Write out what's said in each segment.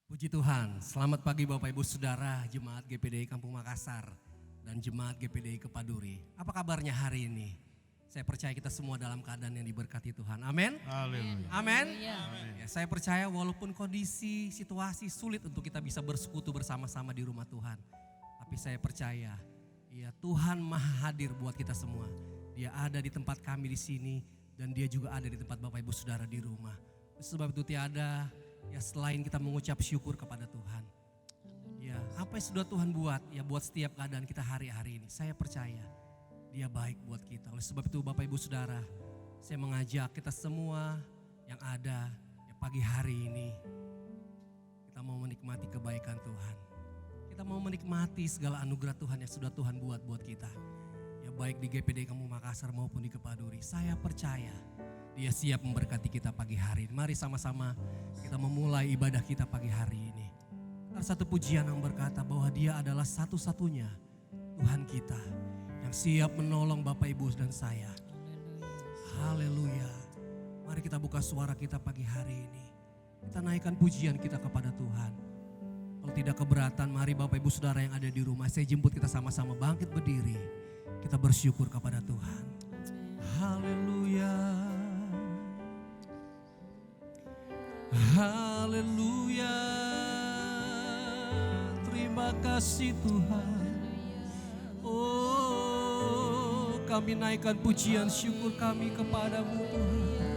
Puji Tuhan, selamat pagi Bapak Ibu Saudara, Jemaat GPDI Kampung Makassar dan Jemaat GPDI Kepaduri. Apa kabarnya hari ini? Saya percaya kita semua dalam keadaan yang diberkati Tuhan. Amin. Haleluya. Amin. Ya, saya percaya walaupun kondisi, situasi sulit untuk kita bisa bersekutu bersama-sama di rumah Tuhan. Tapi saya percaya, ya Tuhan Maha Hadir buat kita semua. Dia ada di tempat kami di sini dan dia juga ada di tempat Bapak Ibu Saudara di rumah. Sebab itu tiada ya selain kita mengucap syukur kepada Tuhan. Ya, apa yang sudah Tuhan buat ya buat setiap keadaan kita hari-hari ini. Saya percaya Dia baik buat kita. Oleh sebab itu Bapak Ibu Saudara, saya mengajak kita semua yang ada ya pagi hari ini. Kita mau menikmati kebaikan Tuhan. Kita mau menikmati segala anugerah Tuhan yang sudah Tuhan buat kita. Ya baik di GPD Kampung Makassar maupun di Kepaduri. Saya percaya Dia siap memberkati kita pagi hari ini. Mari sama-sama kita memulai ibadah kita pagi hari ini. Ada satu pujian yang berkata bahwa Dia adalah satu-satunya Tuhan kita yang siap menolong Bapak Ibu dan saya. Haleluya. Mari kita buka suara kita pagi hari ini. Kita naikkan pujian kita kepada Tuhan. Kalau tidak keberatan, mari Bapak Ibu Saudara yang ada di rumah, saya jemput kita sama-sama bangkit berdiri. Kita bersyukur kepada Tuhan. Haleluya. Haleluya. Terima kasih Tuhan. Oh, kami naikkan pujian syukur kami kepadamu Tuhan.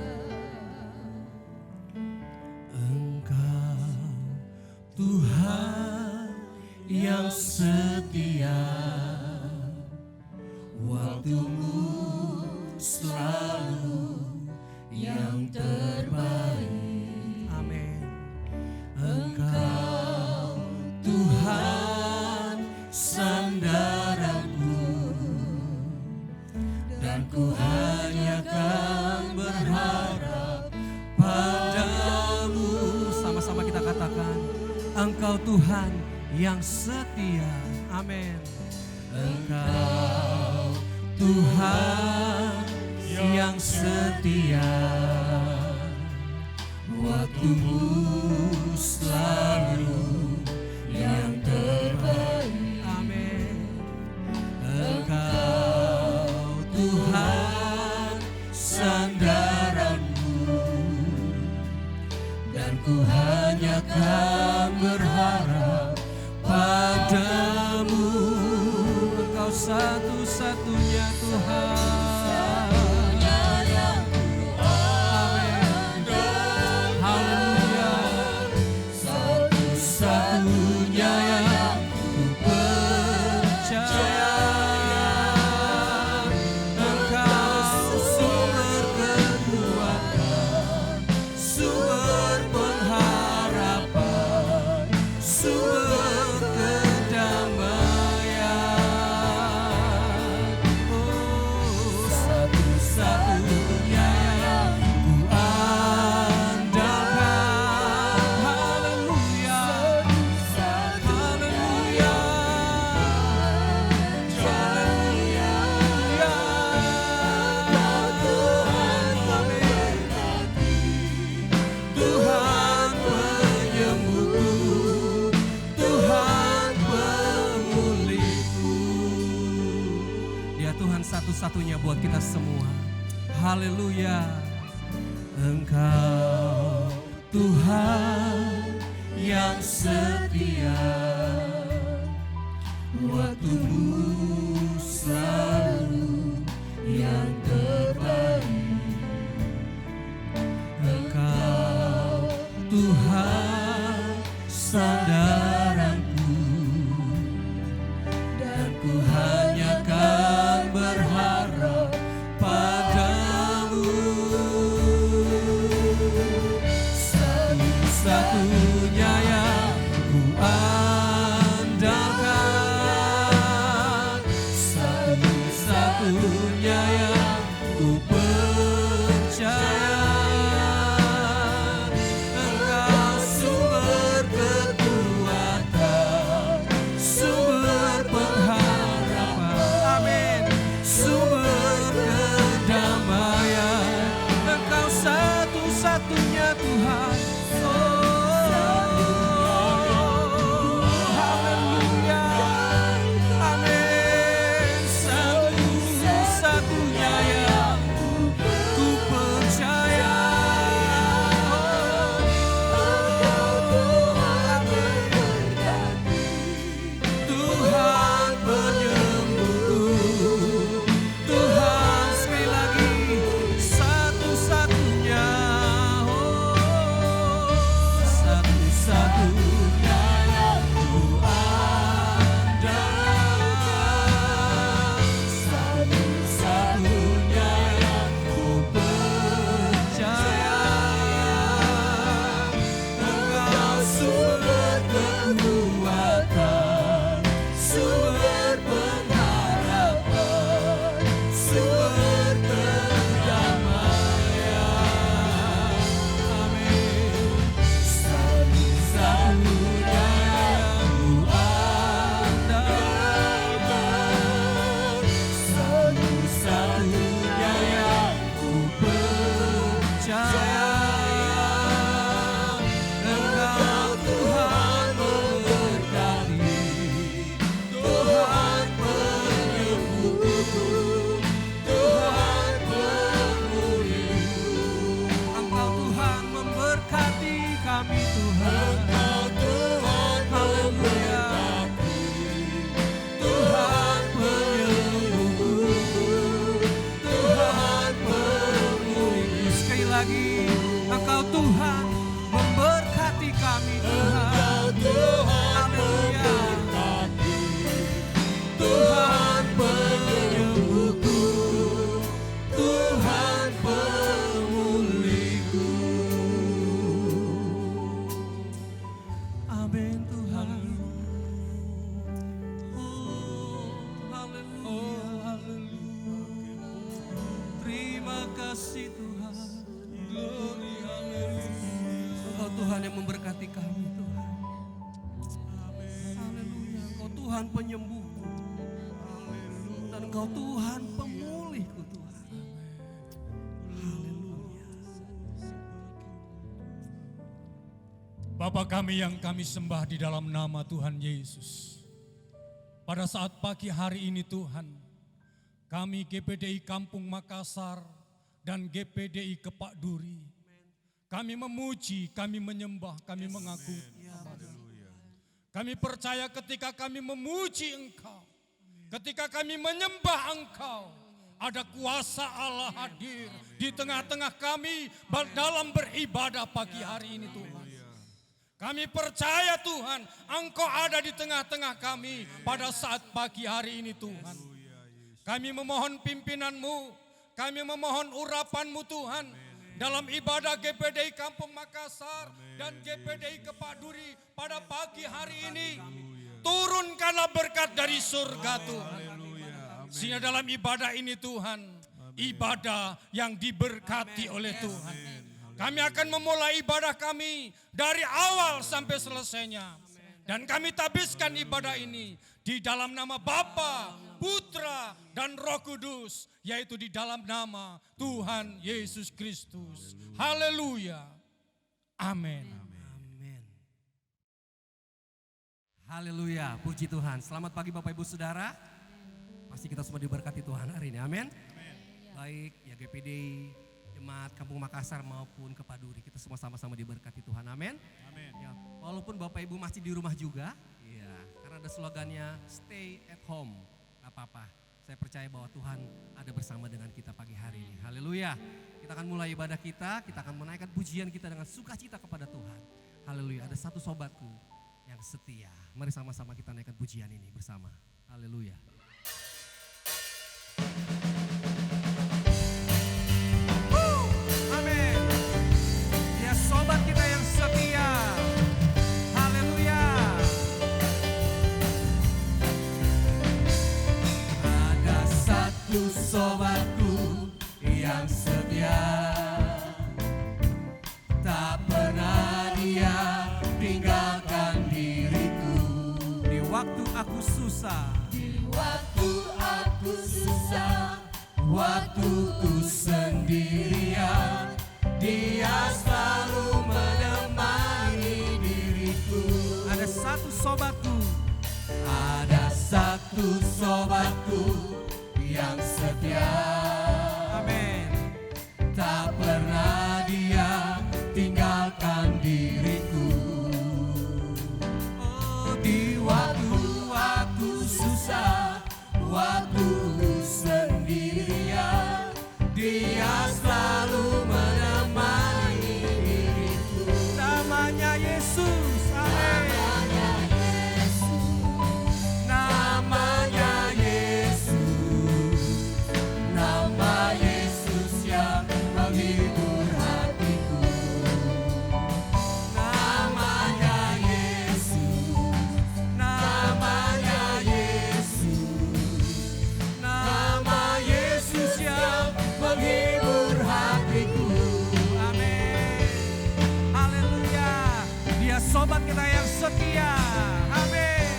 Engkau Tuhan yang setia, waktumu selalu yang terbaik. Amin. Engkau Tuhan sandaranku, dan ku hanya akan berharap padamu. Sama-sama kita katakan, Engkau Tuhan yang setia. Amin. Engkau Tuhan yang setia, waktumu selalu yang terbaik. Amin. Engkau Tuhan sandaranku, dan ku hanya akan berharap padamu. Engkau satu-satunya Tuhan. Satu-satunya buat kita semua. Haleluya. Engkau Tuhan yang setia, waktumu selalu yang terbaik. Engkau Tuhan sandaranku, dan ku hanya akan berharap padamu. Satu-satunya yang ku andalkan, satu-satunya yang ku percaya. Engkau sumber kekuatan, kasih Tuhan. Engkau Tuhan yang memberkati kami Tuhan. Haleluya. Engkau Tuhan penyembuhku. Dan Engkau Tuhan pemulihku Tuhan. Haleluya. Bapa kami yang kami sembah di dalam nama Tuhan Yesus. Pada saat pagi hari ini Tuhan, kami GPDI Kampung Makassar dan GPDI Kepak Duri, kami memuji, kami menyembah, kami mengagumi. Kami percaya ketika kami memuji Engkau, ketika kami menyembah Engkau, ada kuasa Allah hadir di tengah-tengah kami dalam beribadah pagi hari ini Tuhan. Kami percaya Tuhan, Engkau ada di tengah-tengah kami pada saat pagi hari ini Tuhan. Kami memohon pimpinan-Mu, kami memohon urapan-Mu Tuhan. Dalam ibadah GPDI Kampung Makassar dan GPDI Kepak Duri pada pagi hari ini. Turunkanlah berkat dari surga Tuhan. Sehingga dalam ibadah ini Tuhan, ibadah yang diberkati oleh Tuhan. Kami akan memulai ibadah kami dari awal sampai selesainya. Dan kami tabiskan ibadah ini di dalam nama Bapa, Putra, dan Roh Kudus. Yaitu di dalam nama Tuhan Yesus Kristus. Haleluya. Amin. Amin. Haleluya, puji Tuhan. Selamat pagi Bapak Ibu Saudara. Pasti kita semua diberkati Tuhan hari ini, amin. Baik ya GPDI, Jemaat Kampung Makassar maupun Kepak Duri, kita semua sama-sama diberkati Tuhan, amin. Ya, walaupun Bapak Ibu masih di rumah juga, ya, karena ada slogannya stay at home, gak apa-apa. Saya percaya bahwa Tuhan ada bersama dengan kita pagi hari ini, haleluya. Kita akan mulai ibadah kita akan menaikkan pujian kita dengan sukacita kepada Tuhan. Haleluya, ada satu sobatku yang setia. Mari sama-sama kita naikkan pujian ini bersama, haleluya. Sobat kita yang setia, haleluya. Ada satu sobatku yang setia, tak pernah dia tinggalkan diriku. Di waktu aku susah, di waktu aku susah, waktu ku sendirian, Dia selalu menemani diriku. Ada satu sobatku, ada satu sobatku yang setia. Amin. Tak pernah dia tinggalkan diriku. Oh, di waktu aku susah, waktu ku sendirian, Dia selalu menemani diriku. Namanya Yesus, amin. Namanya Yesus, nama Yesus yang menghibur hatiku. Namanya Yesus, namanya Yesus, nama Yesus yang menghibur hatiku. Amin. Haleluya. Dia sobat kita yang setia. Amin.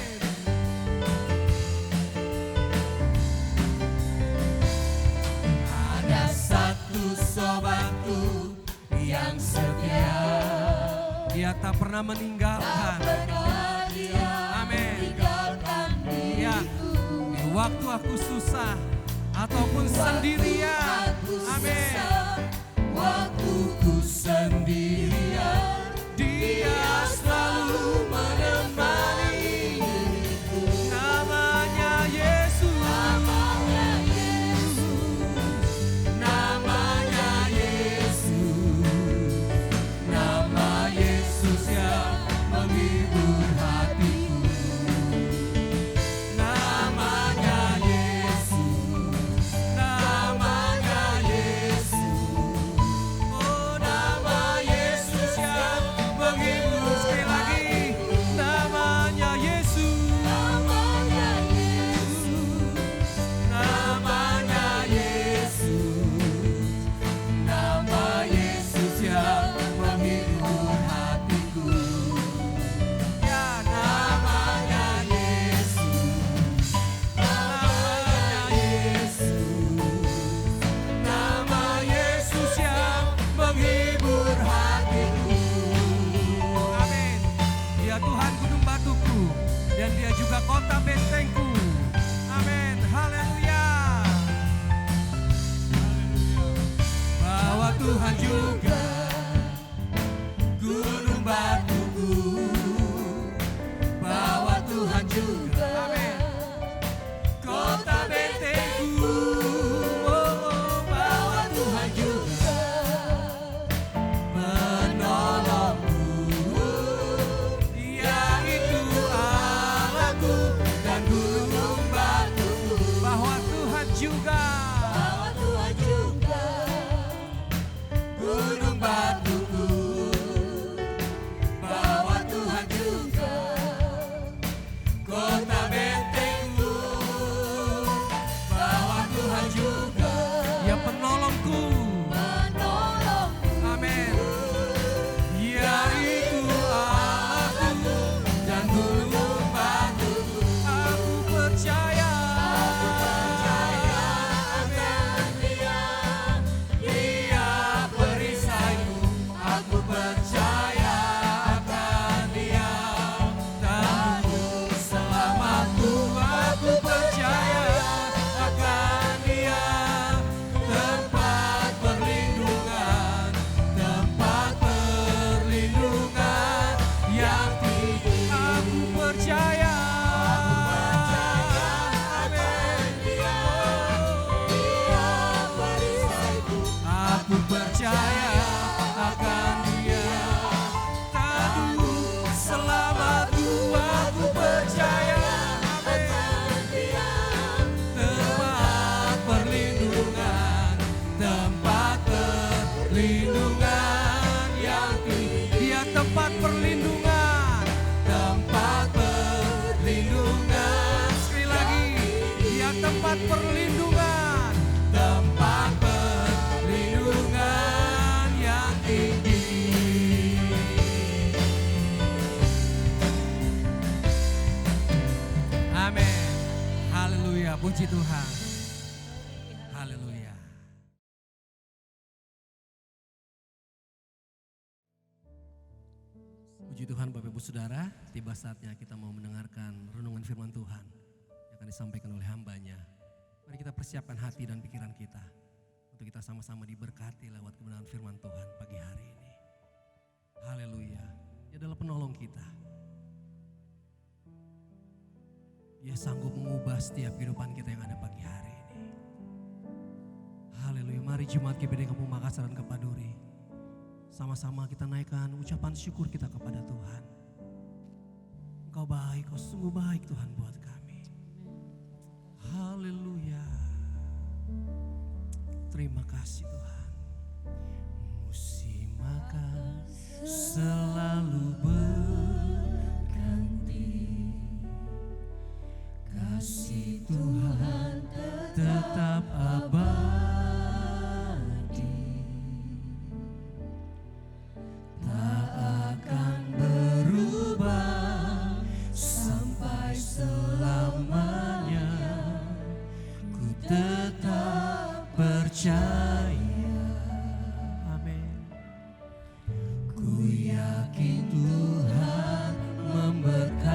Ada satu sobatku yang setia. Dia tak pernah meninggalkan. Amin. Ya. Di waktu aku susah ataupun sendirian, amin. Waktu ku sendirian, Dia selalu menemani diriku. Namanya Yesus, namanya Yesus, namanya Yesus, nama Yesus yang menghibur hatiku. Namanya Yesus, namanya Yesus, oh nama Yesus kota bentengku. Amin. Haleluya. Bahwa Tuhan juga gunung batuku. Bahwa Tuhan juga, amin, kota bentengku. Bahwa Tuhan juga menolongku. Yaitu Allahku dan gunung batuku. Bahwa Tuhan juga gunung batuku. Bahwa Tuhan juga kota bentengku. Bahwa Tuhan juga ya penolongku. Amin. Yaitu Allahku dan gunung batuku. Aku percaya akan Dia perisaiku. Aku percaya akan Dia tangguh selamatku. Aku percaya akan Dia tempat perlindungan, tempat perlindungan yang tinggi. Aku percaya amin. Dia perisaiku. Aku percaya akan Dia tangguh selamatku. Aku percaya amin. Tempat perlindungan, tempat perlindungan yang tinggi. Dia tempat perlindungan, tempat perlindungan. Sekali lagi, Dia tempat perlindungan, tempat perlindungan yang tinggi. Amin. Haleluya, puji Tuhan. Haleluya. Puji Tuhan Bapak Ibu Saudara, tiba saatnya kita mau mendengarkan renungan firman Tuhan yang akan disampaikan oleh hambanya. Mari kita persiapkan hati dan pikiran kita untuk kita sama-sama diberkati lewat kebenaran firman Tuhan pagi hari ini. Haleluya, Dia adalah penolong kita. Dia sanggup mengubah setiap kehidupan kita yang ada pagi hari ini. Haleluya, mari Jemaat GBD Kampung Makassar dan Kepaduri, sama-sama kita naikkan ucapan syukur kita kepada Tuhan. Engkau baik, Kau sungguh baik Tuhan buat kami. Haleluya. Terima kasih Tuhan. Musim akan selalu berganti. Kasih Tuhan tetap abadi. Tak akan berubah sampai selamanya. Ku tetap percaya. Amin. Ku yakin Tuhan memberkati.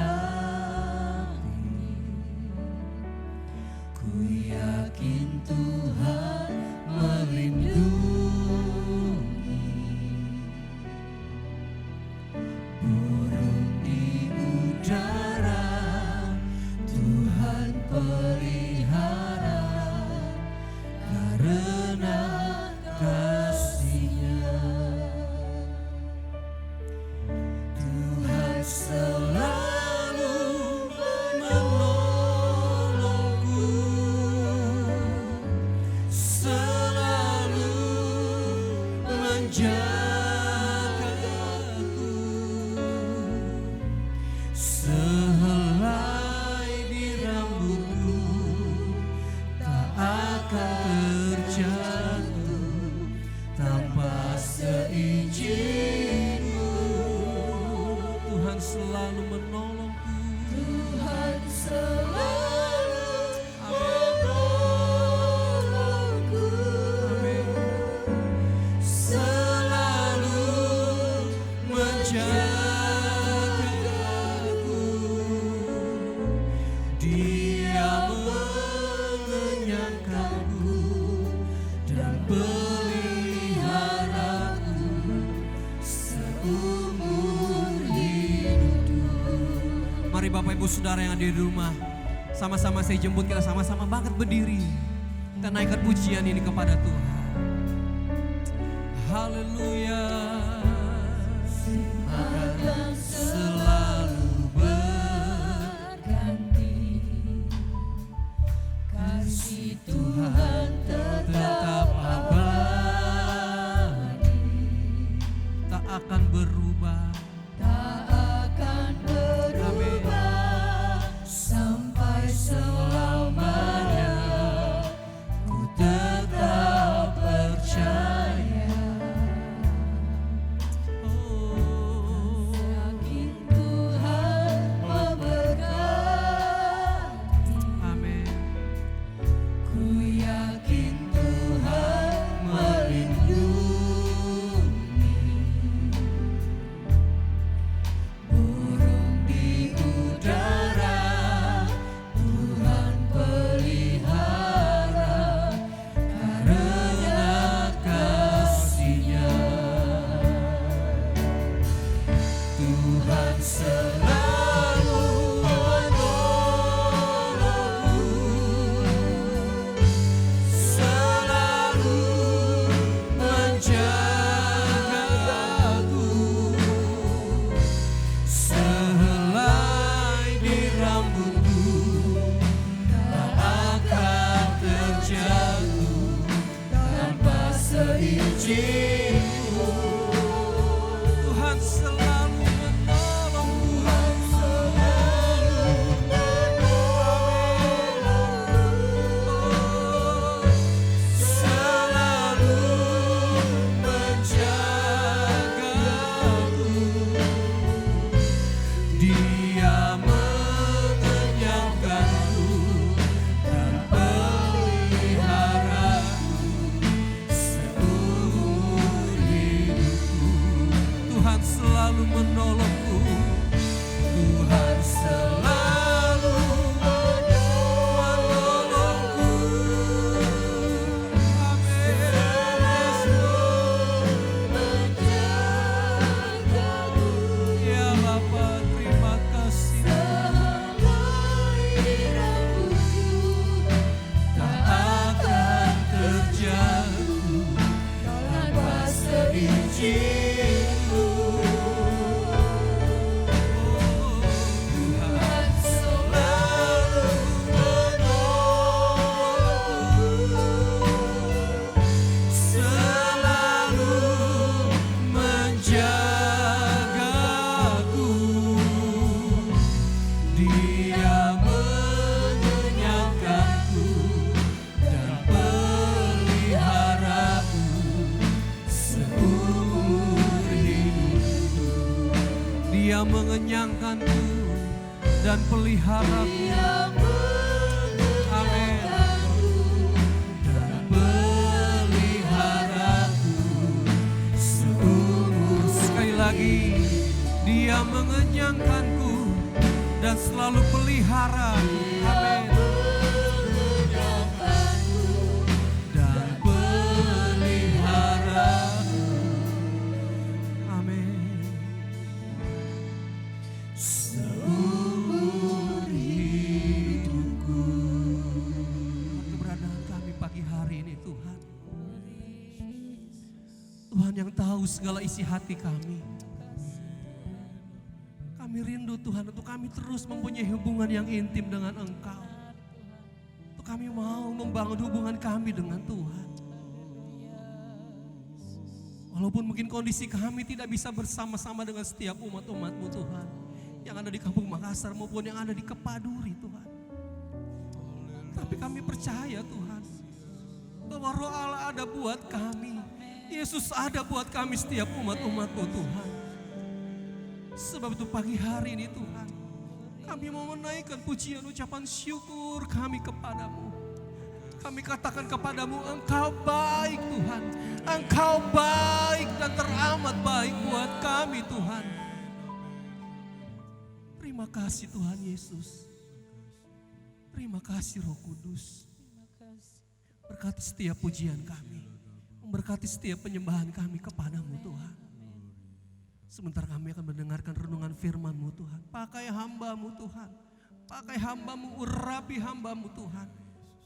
Ku yakin Tuhan melindungi. Burung di udara Tuhan pelihara karena kasih-Nya. Tuhan selalu menolongku, selalu menjagaku. Sehelai di rambutku tak akan terjatuh tanpa seizin-Mu. Tuhan selalu menolongku. Tuhan selalu menolongku. Amin. Selalu menjagaku. Mari Bapak Ibu Saudara yang ada di rumah, sama-sama saya jemput, kita sama-sama bangkit berdiri. Kita naikkan pujian ini kepada Tuhan. Haleluya. Akan selalu berganti, kasih Tuhan tetap abadi, tak akan berubah. Sampai selamanya ku tetap percaya. Yakin Tuhan memberkati. Amin. Ku yakin Tuhan melindungi. Burung di udara Tuhan pelihara karena kasih-Nya. Tuhan selalu menolongku, selalu menjagaku. Sehelai di rambutku tak akan terjatuh tanpa seizinku. Tuhan selalu menolong, Tuhan selalu menolong, selalu menjagaku. Dia mengenyangkanku dan peliharaku seumur hidupku. Tuhan selalu menolongku. Tuhan selalu menolongku. Amin. Ya Bapa, terima kasih. Tak akan terjatuh tanpa seizinku. Tuhan selalu menolongku, selalu menjagaku. Dia mengenyangkanku dan peliharaku seumur hidupku. Dia mengenyangkanku dan peliharaku. Amin. Dan peliharaku seumur. Sekali lagi, Dia mengenyangkanku dan selalu pelihara. Amin. Dan peliharaku. Amin. Seumur hidupku. Keberadaan kami pagi hari ini Tuhan. Tuhan yang tahu segala isi hati kami. Kami rindu Tuhan untuk kami terus mempunyai hubungan yang intim dengan Engkau. Untuk kami mau membangun hubungan kami dengan Tuhan. Walaupun mungkin kondisi kami tidak bisa bersama-sama dengan setiap umat-umat-Mu Tuhan. Yang ada di Kampung Makassar maupun yang ada di Kepaduri Tuhan. Tapi kami percaya Tuhan, bahwa Roh Allah ada buat kami. Yesus ada buat kami setiap umat-umat-Mu Tuhan. Sebab itu pagi hari ini Tuhan, kami mau menaikkan pujian ucapan syukur kami kepadamu. Kami katakan kepadamu, Engkau baik Tuhan. Engkau baik dan teramat baik buat kami Tuhan. Terima kasih Tuhan Yesus. Terima kasih Roh Kudus. Berkati setiap pujian kami. Memberkati setiap penyembahan kami kepadamu Tuhan. Sebentar kami akan mendengarkan renungan firman-Mu Tuhan. Pakai hamba-Mu Tuhan. Pakai hamba-Mu, urapi hamba-Mu Tuhan.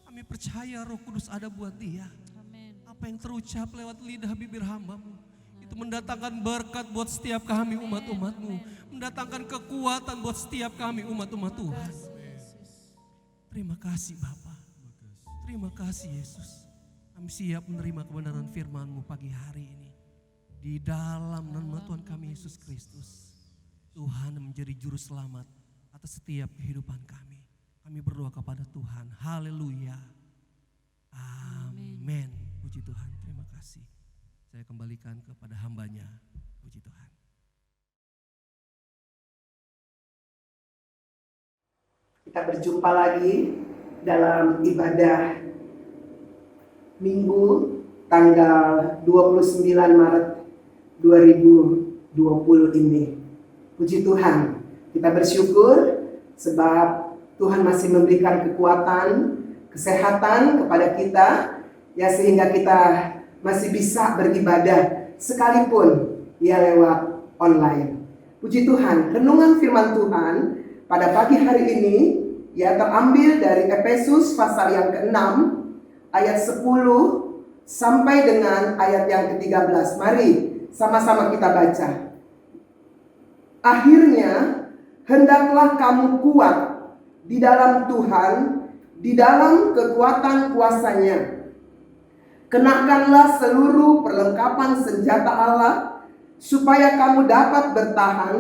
Kami percaya Roh Kudus ada buat dia. Apa yang terucap lewat lidah bibir hamba-Mu, itu mendatangkan berkat buat setiap kami umat-umat-Mu. Mendatangkan kekuatan buat setiap kami umat-umat Tuhan. Terima kasih Bapa. Terima kasih Yesus. Kami siap menerima kebenaran firman-Mu pagi hari ini. Di dalam nama Tuhan kami Yesus Kristus, Tuhan menjadi juru selamat atas setiap kehidupan kami. Kami berdoa kepada Tuhan. Haleluya. Amin. Puji Tuhan. Terima kasih. Saya kembalikan kepada hambanya. Puji Tuhan. Kita berjumpa lagi dalam ibadah Minggu tanggal 29 Maret 2020 ini. Puji Tuhan, kita bersyukur sebab Tuhan masih memberikan kekuatan, kesehatan kepada kita, ya, sehingga kita masih bisa beribadah sekalipun ya lewat online. Puji Tuhan, renungan firman Tuhan pada pagi hari ini ya terambil dari Efesus pasal yang ke-6 ayat 10 sampai dengan ayat yang ke-13. Mari sama-sama kita baca. Akhirnya, hendaklah kamu kuat di dalam Tuhan, di dalam kekuatan kuasa-Nya. Kenakanlah seluruh perlengkapan senjata Allah, supaya kamu dapat bertahan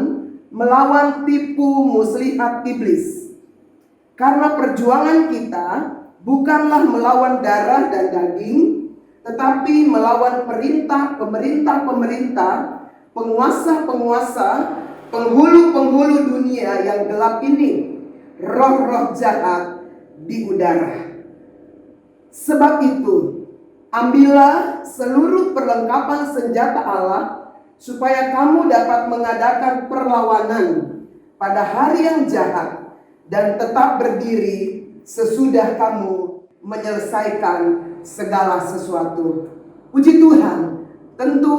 melawan tipu muslihat iblis. Karena perjuangan kita bukanlah melawan darah dan daging, tetapi melawan pemerintah-pemerintah, penguasa-penguasa, penghulu-penghulu dunia yang gelap ini, roh-roh jahat di udara. Sebab itu, ambillah seluruh perlengkapan senjata Allah, supaya kamu dapat mengadakan perlawanan pada hari yang jahat, dan tetap berdiri sesudah kamu menyelesaikan segala sesuatu. Puji Tuhan, tentu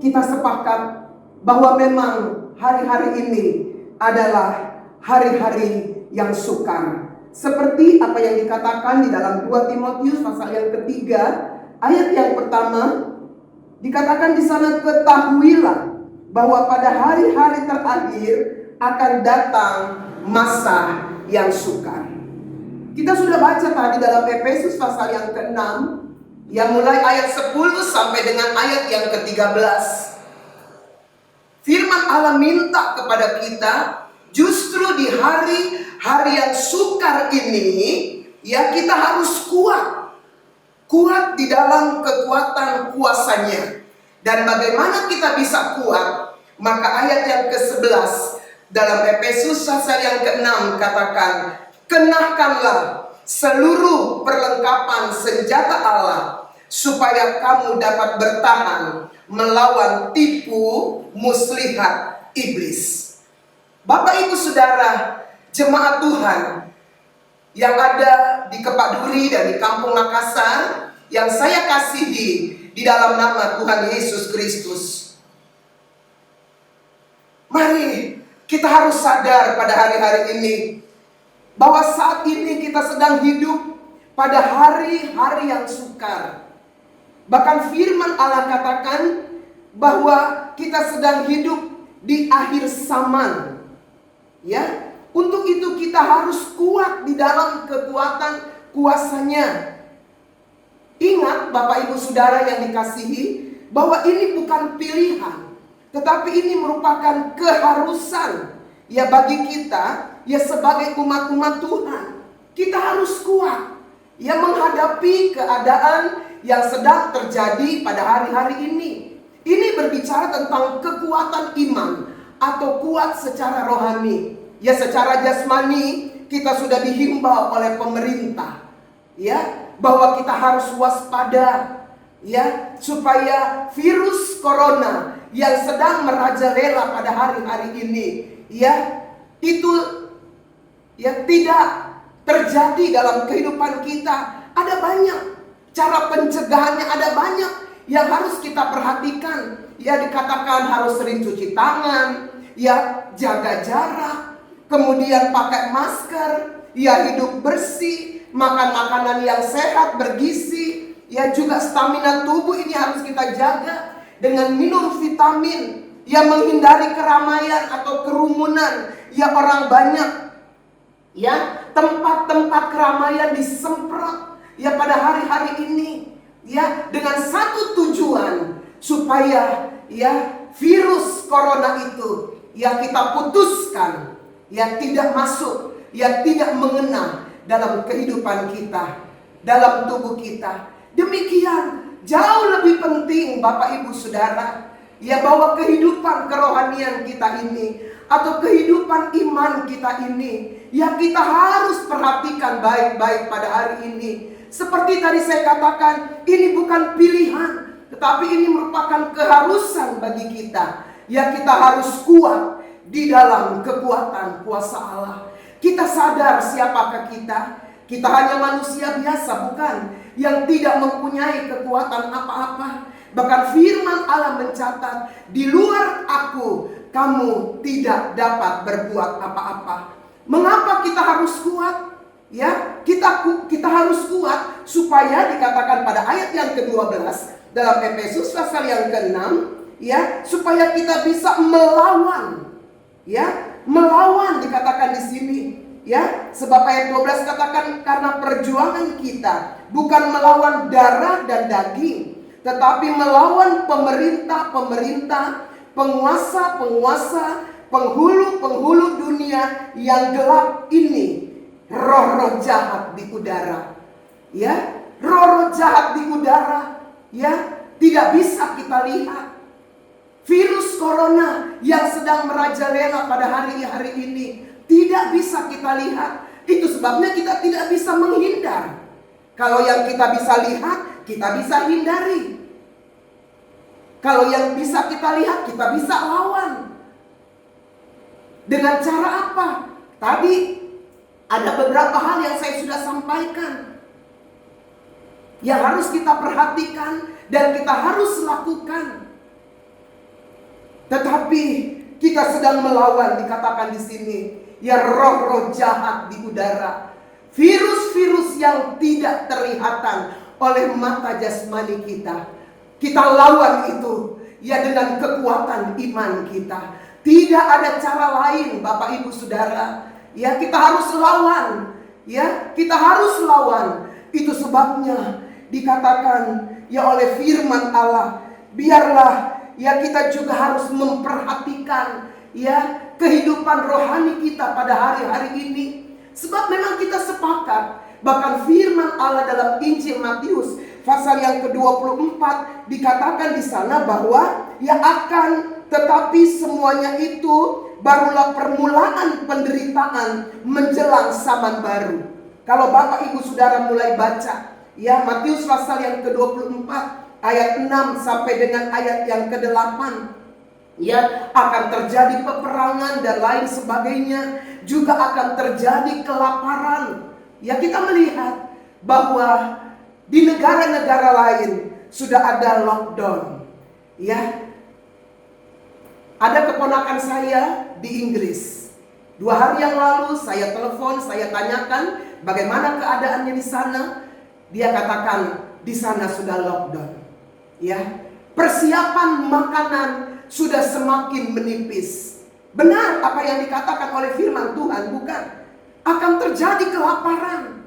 kita sepakat bahwa memang hari-hari ini adalah hari-hari yang sukar. Seperti apa yang dikatakan di dalam 2 Timotius pasal yang ketiga, ayat yang pertama, dikatakan di sana, ketahuilah bahwa pada hari-hari terakhir akan datang masa yang sukar. Kita sudah baca tadi dalam Efesus pasal yang ke-6, yang mulai ayat 10 sampai dengan ayat yang ke-13. Firman Allah minta kepada kita, justru di hari-hari yang sukar ini, ya, kita harus kuat. Kuat di dalam kekuatan kuasa-Nya. Dan bagaimana kita bisa kuat? Maka ayat yang ke-11 dalam Efesus pasal yang ke-6 katakan, kenakanlah seluruh perlengkapan senjata Allah, supaya kamu dapat bertahan melawan tipu muslihat iblis. Bapak Ibu Saudara, jemaat Tuhan yang ada di Kepaduri dan di Kampung Makassar, yang saya kasihi di dalam nama Tuhan Yesus Kristus. Mari kita harus sadar pada hari-hari ini bahwa saat ini kita sedang hidup pada hari-hari yang sukar. Bahkan firman Allah katakan bahwa kita sedang hidup di akhir zaman. Ya, untuk itu kita harus kuat di dalam kekuatan kuasa-Nya. Ingat Bapak Ibu Saudara yang dikasihi, bahwa ini bukan pilihan, tetapi ini merupakan keharusan ya bagi kita, ya sebagai umat-umat Tuhan. Kita harus kuat ya menghadapi keadaan yang sedang terjadi pada hari-hari ini. Ini berbicara tentang kekuatan iman atau kuat secara rohani. Ya, secara jasmani kita sudah dihimbau oleh pemerintah ya bahwa kita harus waspada ya, supaya virus corona yang sedang merajalela pada hari-hari ini ya, itu ya tidak terjadi dalam kehidupan kita. Ada banyak cara pencegahannya, ada banyak yang harus kita perhatikan. ya dikatakan harus sering cuci tangan, ya jaga jarak, kemudian pakai masker, ya hidup bersih, makan makanan yang sehat, bergizi, ya juga stamina tubuh ini harus kita jaga dengan minum vitamin, ya menghindari keramaian atau kerumunan, ya orang banyak, ya tempat-tempat keramaian disemprot, ya pada hari-hari ini, ya dengan satu tujuan supaya ya virus corona itu ya kita putuskan, ya tidak masuk, ya tidak mengena dalam kehidupan kita, dalam tubuh kita. Demikian jauh lebih penting Bapak Ibu Saudara, ya bahwa kehidupan kerohanian kita ini atau kehidupan iman kita ini, ya kita harus perhatikan baik-baik pada hari ini. Seperti tadi saya katakan, ini bukan pilihan, tetapi ini merupakan keharusan bagi kita. Ya kita harus kuat di dalam kekuatan kuasa Allah. Kita sadar siapakah kita. Kita hanya manusia biasa, bukan? Yang tidak mempunyai kekuatan apa-apa. Bahkan firman Allah mencatat, di luar aku, kamu tidak dapat berbuat apa-apa. Mengapa kita harus kuat? Ya, kita harus kuat supaya dikatakan pada ayat yang ke-12 dalam Efesus pasal yang ke-6, ya, supaya kita bisa melawan, ya, melawan dikatakan di sini, ya, sebab ayat 12 katakan karena perjuangan kita bukan melawan darah dan daging, tetapi melawan pemerintah-pemerintah, penguasa-penguasa, penghulu-penghulu dunia yang gelap ini. Roh-roh jahat di udara, ya, roh-roh jahat di udara, ya, tidak bisa kita lihat. Virus corona yang sedang merajalela pada hari-hari ini tidak bisa kita lihat. Itu sebabnya kita tidak bisa menghindar. Kalau yang kita bisa lihat, kita bisa hindari. Kalau yang bisa kita lihat, kita bisa lawan. Dengan cara apa? Tadi ada beberapa hal yang saya sudah sampaikan yang harus kita perhatikan dan kita harus lakukan. Tetapi kita sedang melawan, dikatakan di sini, ya roh-roh jahat di udara, virus-virus yang tidak terlihatan oleh mata jasmani kita. Kita lawan itu ya dengan kekuatan iman kita. Tidak ada cara lain, Bapak Ibu Saudara. Ya kita harus lawan, ya kita harus lawan. Itu sebabnya dikatakan ya oleh firman Allah, biarlah ya kita juga harus memperhatikan ya kehidupan rohani kita pada hari-hari ini. Sebab memang kita sepakat, bahkan firman Allah dalam Injil Matius pasal yang ke-24 dikatakan di sana bahwa ya akan tetapi semuanya itu barulah permulaan penderitaan menjelang zaman baru. Kalau Bapak Ibu Saudara mulai baca ya Matius pasal yang ke-24 ayat 6 sampai dengan ayat yang ke-8, ya akan terjadi peperangan dan lain sebagainya, juga akan terjadi kelaparan. Ya kita melihat bahwa di negara-negara lain sudah ada lockdown. Ya, ada keponakan saya di Inggris. 2 hari yang lalu saya telepon, saya tanyakan bagaimana keadaannya di sana. Dia katakan di sana sudah lockdown. Ya, persiapan makanan sudah semakin menipis. Benar apa yang dikatakan oleh firman Tuhan, bukan? Akan terjadi kelaparan.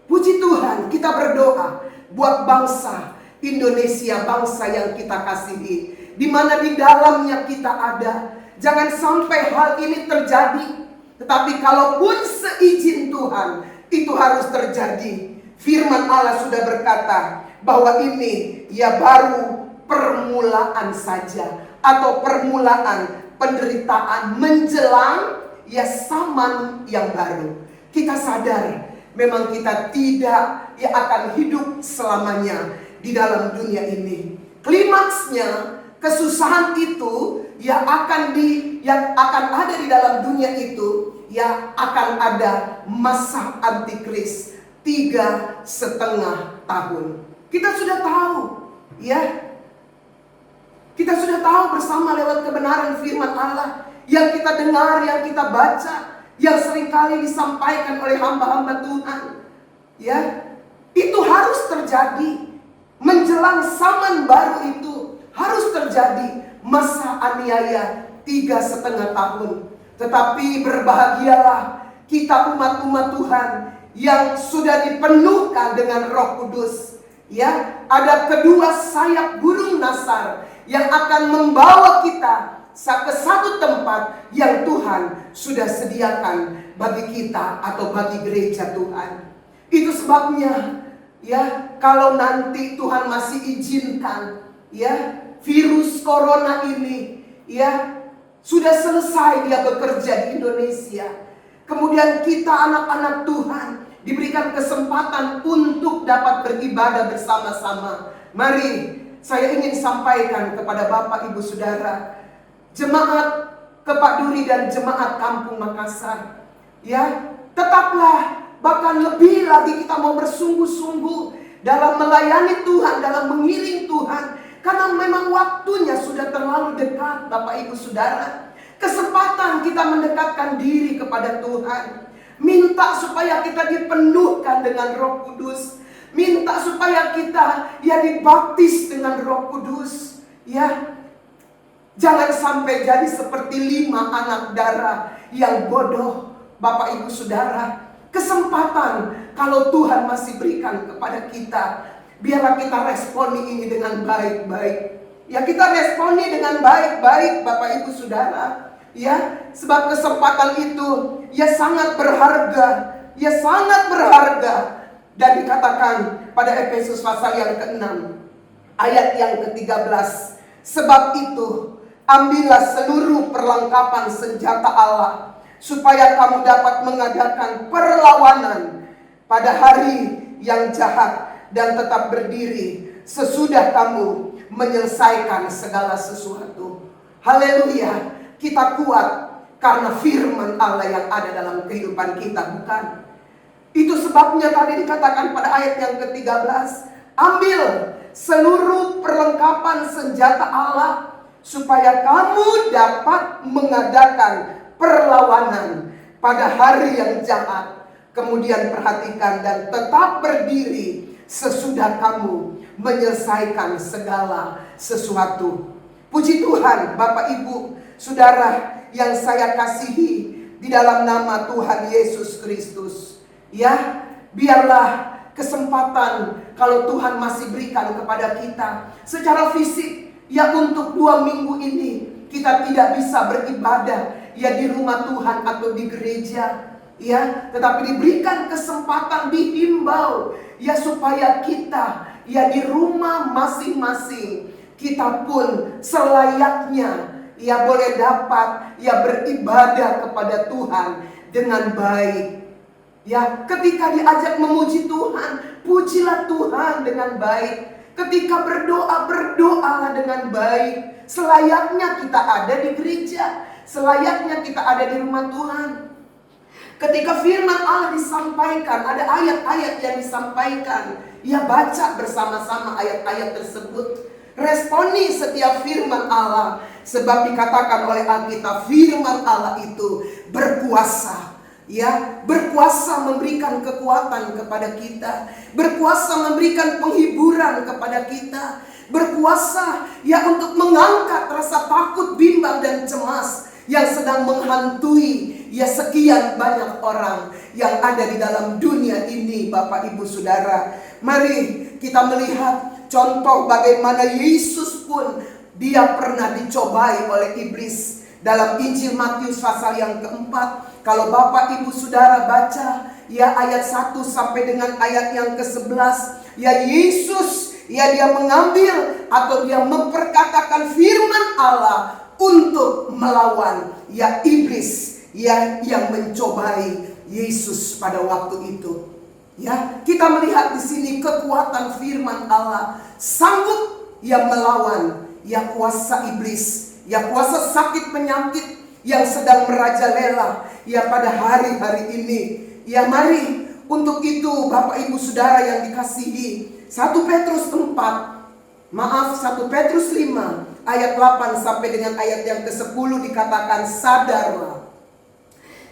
Puji Tuhan, kita berdoa buat bangsa Indonesia, bangsa yang kita kasihi, di mana di dalamnya kita ada. Jangan sampai hal ini terjadi. Tetapi kalaupun seizin Tuhan, itu harus terjadi. Firman Allah sudah berkata bahwa ini ya baru permulaan saja, atau permulaan penderitaan menjelang ya zaman yang baru. Kita sadar memang kita tidak ya akan hidup selamanya di dalam dunia ini. Klimaksnya kesusahan itu yang akan ada di dalam dunia itu, ya akan ada masa antikris 3,5 tahun. Kita sudah tahu, ya Kita sudah tahu bersama lewat kebenaran firman Allah yang kita dengar, yang kita baca, yang seringkali disampaikan oleh hamba-hamba Tuhan. Ya, itu harus terjadi. Menjelang zaman baru itu harus terjadi masa aniaya 3,5 tahun. Tetapi berbahagialah kita umat-umat Tuhan yang sudah dipenuhkan dengan Roh Kudus. Ya, ada kedua sayap burung nasar yang akan membawa kita ke satu tempat yang Tuhan sudah sediakan bagi kita atau bagi gereja Tuhan. Itu sebabnya, ya, kalau nanti Tuhan masih izinkan, ya, virus corona ini, ya, sudah selesai dia bekerja di Indonesia. Kemudian kita anak-anak Tuhan diberikan kesempatan untuk dapat beribadah bersama-sama. Mari, saya ingin sampaikan kepada Bapak Ibu Saudara, jemaat Kepak Duri dan jemaat Kampung Makassar, ya, tetaplah, bahkan lebih lagi kita mau bersungguh-sungguh dalam melayani Tuhan, dalam mengiring Tuhan, karena memang waktunya sudah terlalu dekat, Bapak Ibu Saudara. Kesempatan kita mendekatkan diri kepada Tuhan, minta supaya kita dipenuhkan dengan Roh Kudus, minta supaya kita, ya, dibaptis dengan Roh Kudus. Ya, jangan sampai jadi seperti 5 anak darah yang bodoh, Bapak Ibu Saudara. Kesempatan kalau Tuhan masih berikan kepada kita, biarlah kita responi ini dengan baik-baik. Ya, kita responi dengan baik-baik, Bapak Ibu Saudara. Ya, sebab kesempatan itu, ya, sangat berharga. Ya, sangat berharga. Dan dikatakan pada Efesus pasal yang ke-6 ayat yang ke-13, sebab itu ambillah seluruh perlengkapan senjata Allah, supaya kamu dapat mengadakan perlawanan pada hari yang jahat dan tetap berdiri sesudah kamu menyelesaikan segala sesuatu. Haleluya. Kita kuat karena firman Allah yang ada dalam kehidupan kita, bukan? Itu sebabnya tadi dikatakan pada ayat yang ke-13, ambil seluruh perlengkapan senjata Allah supaya kamu dapat mengadakan perlawanan pada hari yang jahat. Kemudian perhatikan, dan tetap berdiri sesudah kamu menyelesaikan segala sesuatu. Puji Tuhan, Bapak Ibu Saudara yang saya kasihi di dalam nama Tuhan Yesus Kristus. Ya, biarlah kesempatan kalau Tuhan masih berikan kepada kita secara fisik, ya, untuk 2 minggu ini kita tidak bisa beribadah, ya, di rumah Tuhan atau di gereja, ya, tetapi diberikan kesempatan, dihimbau, ya, supaya kita, ya, di rumah masing-masing kita pun selayaknya, ya, boleh dapat, ya, beribadah kepada Tuhan dengan baik. Ya, ketika diajak memuji Tuhan, pujilah Tuhan dengan baik. Ketika berdoa, berdoalah dengan baik. Selayaknya kita ada di gereja, selayaknya kita ada di rumah Tuhan. Ketika firman Allah disampaikan, ada ayat-ayat yang disampaikan, ya, baca bersama-sama ayat-ayat tersebut. Responi setiap firman Allah, sebab dikatakan oleh Alkitab, firman Allah itu berkuasa. Ya, berkuasa memberikan kekuatan kepada kita, berkuasa memberikan penghiburan kepada kita, berkuasa, ya, untuk mengangkat rasa takut, bimbang dan cemas yang sedang menghantui, ya, sekian banyak orang yang ada di dalam dunia ini, Bapak Ibu Saudara. Mari kita melihat contoh bagaimana Yesus pun dia pernah dicobai oleh iblis. Dalam Injil Matius pasal yang ke-4, kalau Bapak Ibu Saudara baca, ya, ayat 1 sampai dengan ayat yang ke-11, ya, Yesus, ya, dia mengambil atau dia memperkatakan firman Allah untuk melawan, ya, iblis, ya, yang mencobai Yesus pada waktu itu. Ya, kita melihat di sini kekuatan firman Allah sanggup, ya, melawan, ya, kuasa iblis, ya, kuasa sakit penyakit yang sedang merajalela, ya, pada hari-hari ini. Ya, mari untuk itu Bapak Ibu Saudara yang dikasihi, 1 Petrus 5 ayat 8 sampai dengan ayat yang ke-10 dikatakan, sadarlah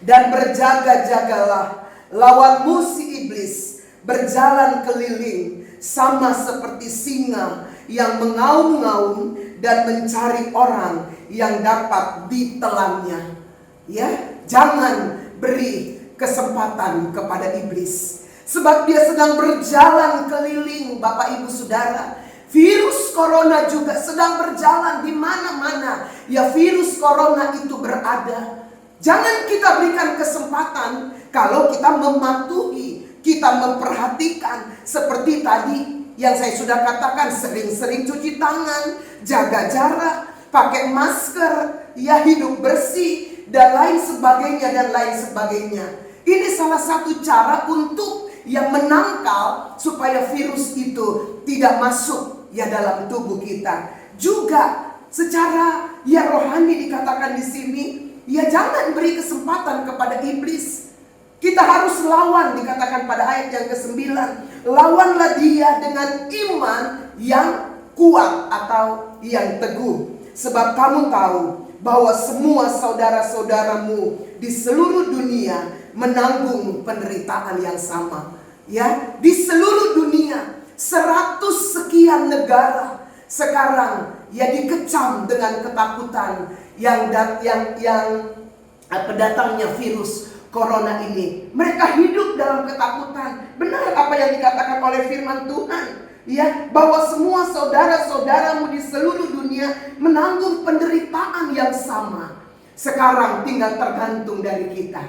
dan berjaga-jagalah, lawanmu si iblis berjalan keliling sama seperti singa yang mengaum-ngaum dan mencari orang yang dapat ditelannya. Ya, jangan beri kesempatan kepada iblis, sebab dia sedang berjalan keliling. Bapak Ibu Saudara, virus corona juga sedang berjalan di mana-mana ya virus corona itu berada. Jangan kita berikan kesempatan kalau kita mematuhi, kita memperhatikan seperti tadi yang saya sudah katakan, sering-sering cuci tangan, jaga jarak, pakai masker, ya hidup bersih dan lain sebagainya dan lain sebagainya. Ini salah satu cara untuk yang menangkal supaya virus itu tidak masuk ya dalam tubuh kita. Juga secara ya rohani dikatakan di sini, ya jangan beri kesempatan kepada iblis. Kita harus lawan, dikatakan pada ayat yang ke-9. Lawanlah dia dengan iman yang kuat atau yang teguh. Sebab kamu tahu bahwa semua saudara-saudaramu di seluruh dunia menanggung penderitaan yang sama. Ya, di seluruh dunia 100 sekian negara sekarang ya dikecam dengan ketakutan yang datangnya virus corona ini. Mereka hidup dalam ketakutan. Benar apa yang dikatakan oleh firman Tuhan, ya, bahwa semua saudara-saudaramu di seluruh dunia menanggung penderitaan yang sama. Sekarang tinggal tergantung dari kita,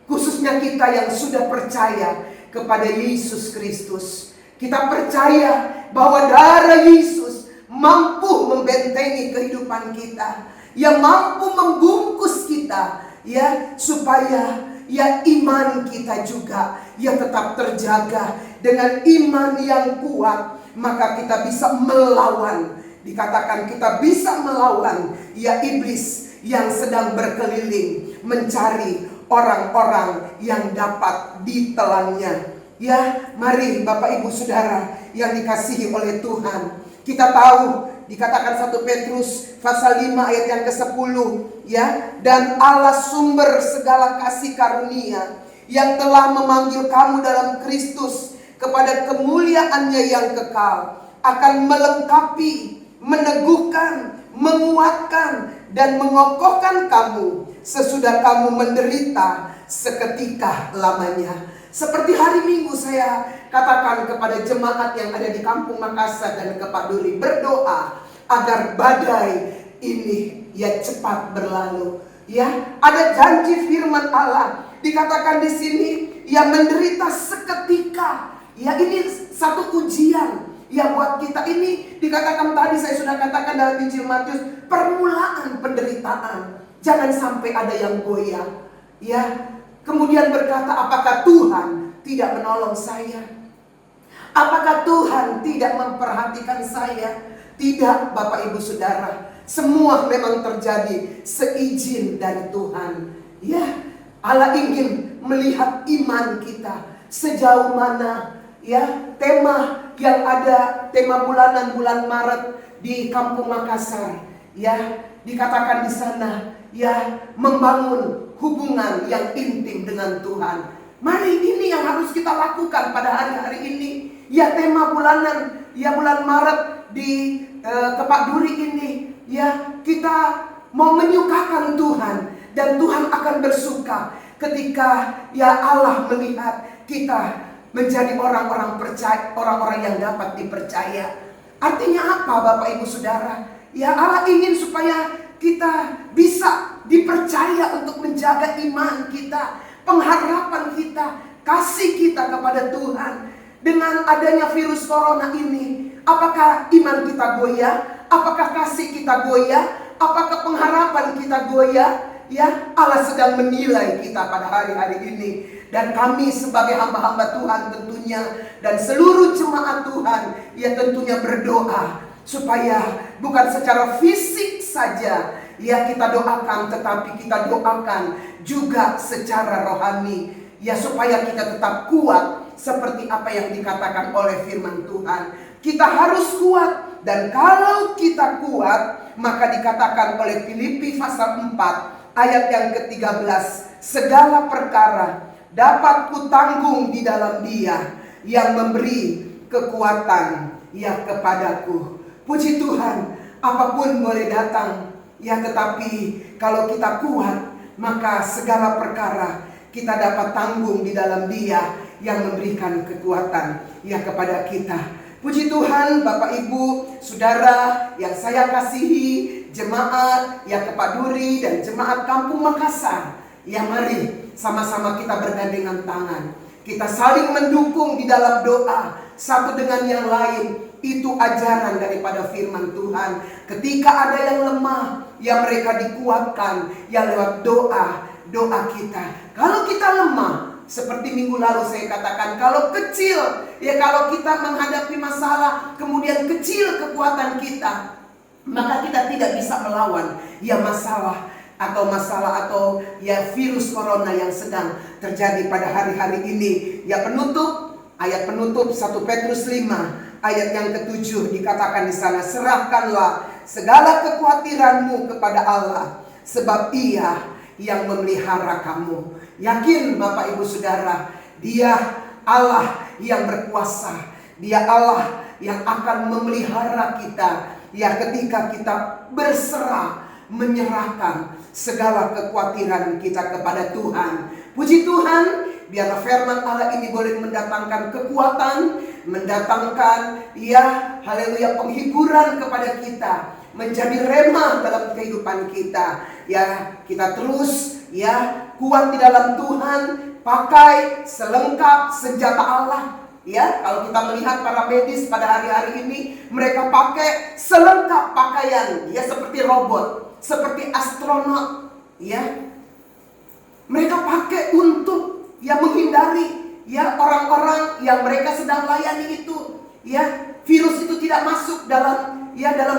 khususnya kita yang sudah percaya kepada Yesus Kristus. Kita percaya bahwa darah Yesus mampu membentengi kehidupan kita, yang mampu membungkus kita, ya, supaya ya iman kita juga ya tetap terjaga. Dengan iman yang kuat maka kita bisa melawan, dikatakan kita bisa melawan ya iblis yang sedang berkeliling mencari orang-orang yang dapat ditelannya. Ya, mari Bapak Ibu Saudara yang dikasihi oleh Tuhan, kita tahu dikatakan 1 Petrus pasal 5 ayat yang ke-10, ya, dan Allah sumber segala kasih karunia yang telah memanggil kamu dalam Kristus kepada kemuliaannya yang kekal, akan melengkapi, meneguhkan, menguatkan dan mengokohkan kamu sesudah kamu menderita seketika lamanya. Seperti hari Minggu saya katakan kepada jemaat yang ada di Kampung Makassar dan Kepak Duri, berdoa agar badai ini ya cepat berlalu. Ya, ada janji firman Allah dikatakan di sini, ya menderita seketika. Ya, ini satu ujian ya buat kita. Ini dikatakan tadi saya sudah katakan dalam Injil Matius, permulaan penderitaan. Jangan sampai ada yang goyah. Ya, kemudian berkata, apakah Tuhan tidak menolong saya? Apakah Tuhan tidak memperhatikan saya? Tidak, Bapak Ibu Saudara. Semua memang terjadi seizin dari Tuhan. Ya, Allah ingin melihat iman kita sejauh mana. Ya, tema yang ada, tema bulanan bulan Maret di Kampung Makassar, ya, dikatakan di sana, ya, membangun hubungan yang intim dengan Tuhan. Mari, ini yang harus kita lakukan pada hari-hari ini. Ya, tema bulanan, ya bulan Maret di Kepak Duri ini, ya, kita mau menyukakan Tuhan. Dan Tuhan akan bersuka ketika ya Allah melihat kita menjadi orang-orang percaya, orang-orang yang dapat dipercaya. Artinya apa, Bapak Ibu Saudara? Ya, Allah ingin supaya kita bisa dipercaya untuk menjaga iman kita, pengharapan kita, kasih kita kepada Tuhan. Dengan adanya virus corona ini, apakah iman kita goyah? Apakah kasih kita goyah? Apakah pengharapan kita goyah? Ya, Allah sedang menilai kita pada hari-hari ini. Dan kami sebagai hamba-hamba Tuhan tentunya, dan seluruh jemaat Tuhan, ya tentunya berdoa supaya bukan secara fisik saja ya kita doakan, tetapi kita doakan juga secara rohani, ya, supaya kita tetap kuat seperti apa yang dikatakan oleh firman Tuhan. Kita harus kuat dan kalau kita kuat, maka dikatakan oleh Filipi pasal 4 ayat yang ke-13, segala perkara dapat kutanggung di dalam Dia yang memberi kekuatan ya kepadaku. Puji Tuhan, apapun boleh datang ya, tetapi kalau kita kuat, maka segala perkara kita dapat tanggung di dalam Dia yang memberikan kekuatan ya kepada kita. Puji Tuhan, Bapak Ibu, Saudara yang saya kasihi, jemaat ya Kepaduri dan jemaat Kampung Makassar. Ya mari sama-sama kita bergandengan tangan. Kita saling mendukung di dalam doa satu dengan yang lain. Itu ajaran daripada firman Tuhan. Ketika ada yang lemah, ya mereka dikuatkan ya lewat doa kita. Kalau kita lemah, seperti minggu lalu saya katakan, kalau kecil, ya kalau kita menghadapi masalah, kemudian kecil kekuatan kita, maka kita tidak bisa melawan ya masalah atau ya virus corona yang sedang terjadi pada hari-hari ini. Ya ayat penutup 1 Petrus 5 ayat yang ke-7 dikatakan di sana, serahkanlah segala kekhawatiranmu kepada Allah, sebab Ia yang memelihara kamu. Yakin Bapak Ibu Saudara, Dia Allah yang berkuasa. Dia Allah yang akan memelihara kita ya ketika kita berserah, menyerahkan segala kekhawatiran kita kepada Tuhan. Puji Tuhan, biarlah firman Allah ini boleh mendatangkan kekuatan, mendatangkan ya haleluya penghiburan kepada kita, menjadi remah dalam kehidupan kita. Ya, kita terus ya kuat di dalam Tuhan, pakai selengkap senjata Allah. Ya, kalau kita melihat para medis pada hari-hari ini, mereka pakai selengkap pakaian, ya seperti robot, seperti astronot, ya. Mereka pakai untuk ya menghindari ya orang-orang yang mereka sedang layani itu, ya virus itu tidak masuk dalam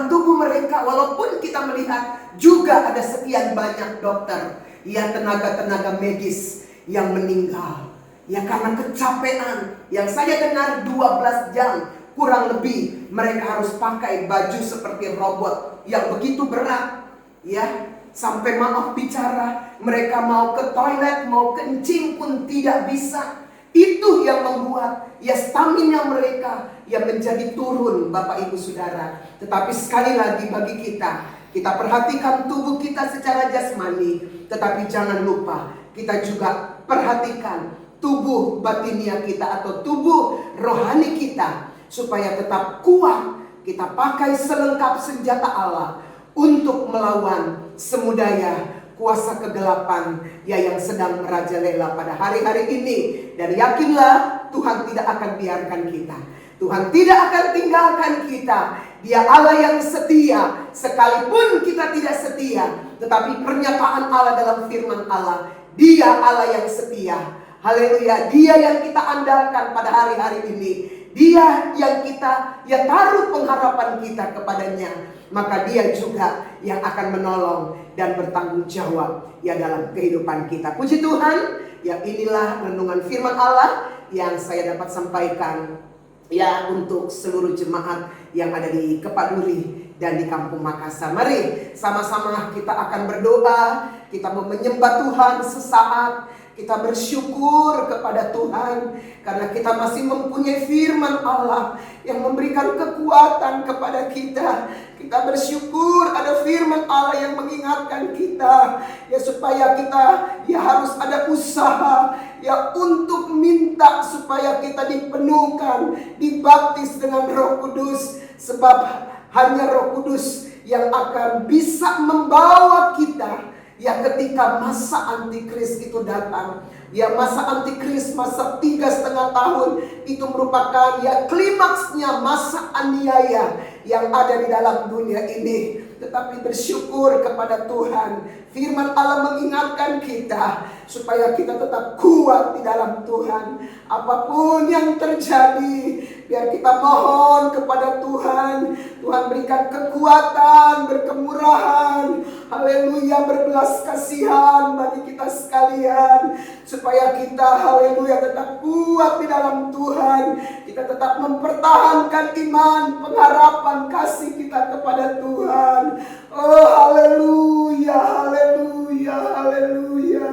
tubuh mereka. Walaupun kita melihat juga ada sekian banyak dokter, ya tenaga-tenaga medis yang meninggal ya karena kecapean. Yang saya dengar 12 jam kurang lebih mereka harus pakai baju seperti robot yang begitu berat, ya. Sampai maaf bicara, mereka mau ke toilet, mau kencing pun tidak bisa. Itu yang membuat ya stamina mereka ya menjadi turun, Bapak Ibu Saudara. Tetapi sekali lagi bagi kita perhatikan tubuh kita secara jasmani, tetapi jangan lupa kita juga perhatikan tubuh batinia kita atau tubuh rohani kita, supaya tetap kuat. Kita pakai selengkap senjata Allah untuk melawan semudaya kuasa kegelapan ya yang sedang merajalela pada hari-hari ini. Dan yakinlah Tuhan tidak akan biarkan kita, Tuhan tidak akan tinggalkan kita. Dia Allah yang setia, sekalipun kita tidak setia, tetapi pernyataan Allah dalam firman Allah, Dia Allah yang setia. Haleluya, Dia yang kita andalkan pada hari-hari ini. Dia yang kita ya taruh pengharapan kita kepadanya. Maka Dia juga yang akan menolong dan bertanggung jawab ya dalam kehidupan kita. Puji Tuhan, ya inilah renungan firman Allah yang saya dapat sampaikan ya untuk seluruh jemaat yang ada di Kepaduri dan di Kampung Makassar. Mari sama-sama kita akan berdoa, kita mau menyembah Tuhan sesaat. Kita bersyukur kepada Tuhan karena kita masih mempunyai firman Allah yang memberikan kekuatan kepada kita. Kita bersyukur ada firman Allah yang mengingatkan kita ya supaya kita ya harus ada usaha ya untuk minta supaya kita dipenuhkan, dibaptis dengan Roh Kudus, sebab hanya Roh Kudus yang akan bisa membawa kita ya ketika masa antikris itu datang. Ya masa antikris, masa 3,5 tahun itu merupakan ya klimaksnya masa aniaya yang ada di dalam dunia ini. Tetapi bersyukur kepada Tuhan, firman Allah mengingatkan kita supaya kita tetap kuat di dalam Tuhan. Apapun yang terjadi, biar kita mohon kepada Tuhan. Tuhan berikan kekuatan, berkemurahan, haleluya, berbelas kasihan bagi kita sekalian, supaya kita, haleluya, tetap kuat di dalam Tuhan. Kita tetap mempertahankan iman, pengharapan, kasih kita kepada Tuhan. Oh haleluya, haleluya, haleluya,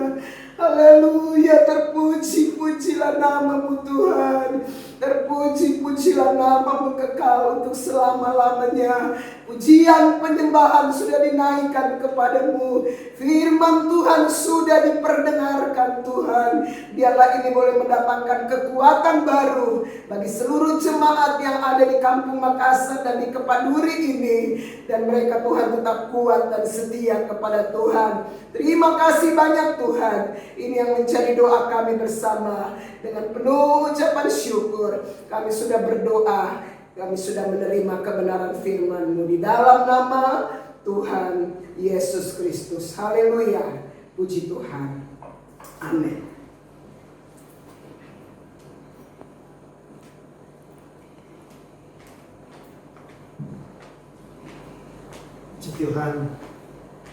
haleluya. Terpuji-pujilah namamu Tuhan. Terpuji-pujilah namamu kekal untuk selama-lamanya. Pujian penyembahan sudah dinaikkan kepadamu. Firman Tuhan sudah diperdengarkan Tuhan. Biarlah ini boleh mendatangkan kekuatan baru bagi seluruh jemaat yang ada di Kampung Makassar dan di Kepaduri ini. Dan mereka Tuhan tetap kuat dan setia kepada Tuhan. Terima kasih banyak Tuhan. Ini yang menjadi doa kami bersama. Dengan penuh ucapan syukur kami sudah berdoa, kami sudah menerima kebenaran firman-Mu di dalam nama Tuhan Yesus Kristus. Haleluya, puji Tuhan, amin. Puji Tuhan,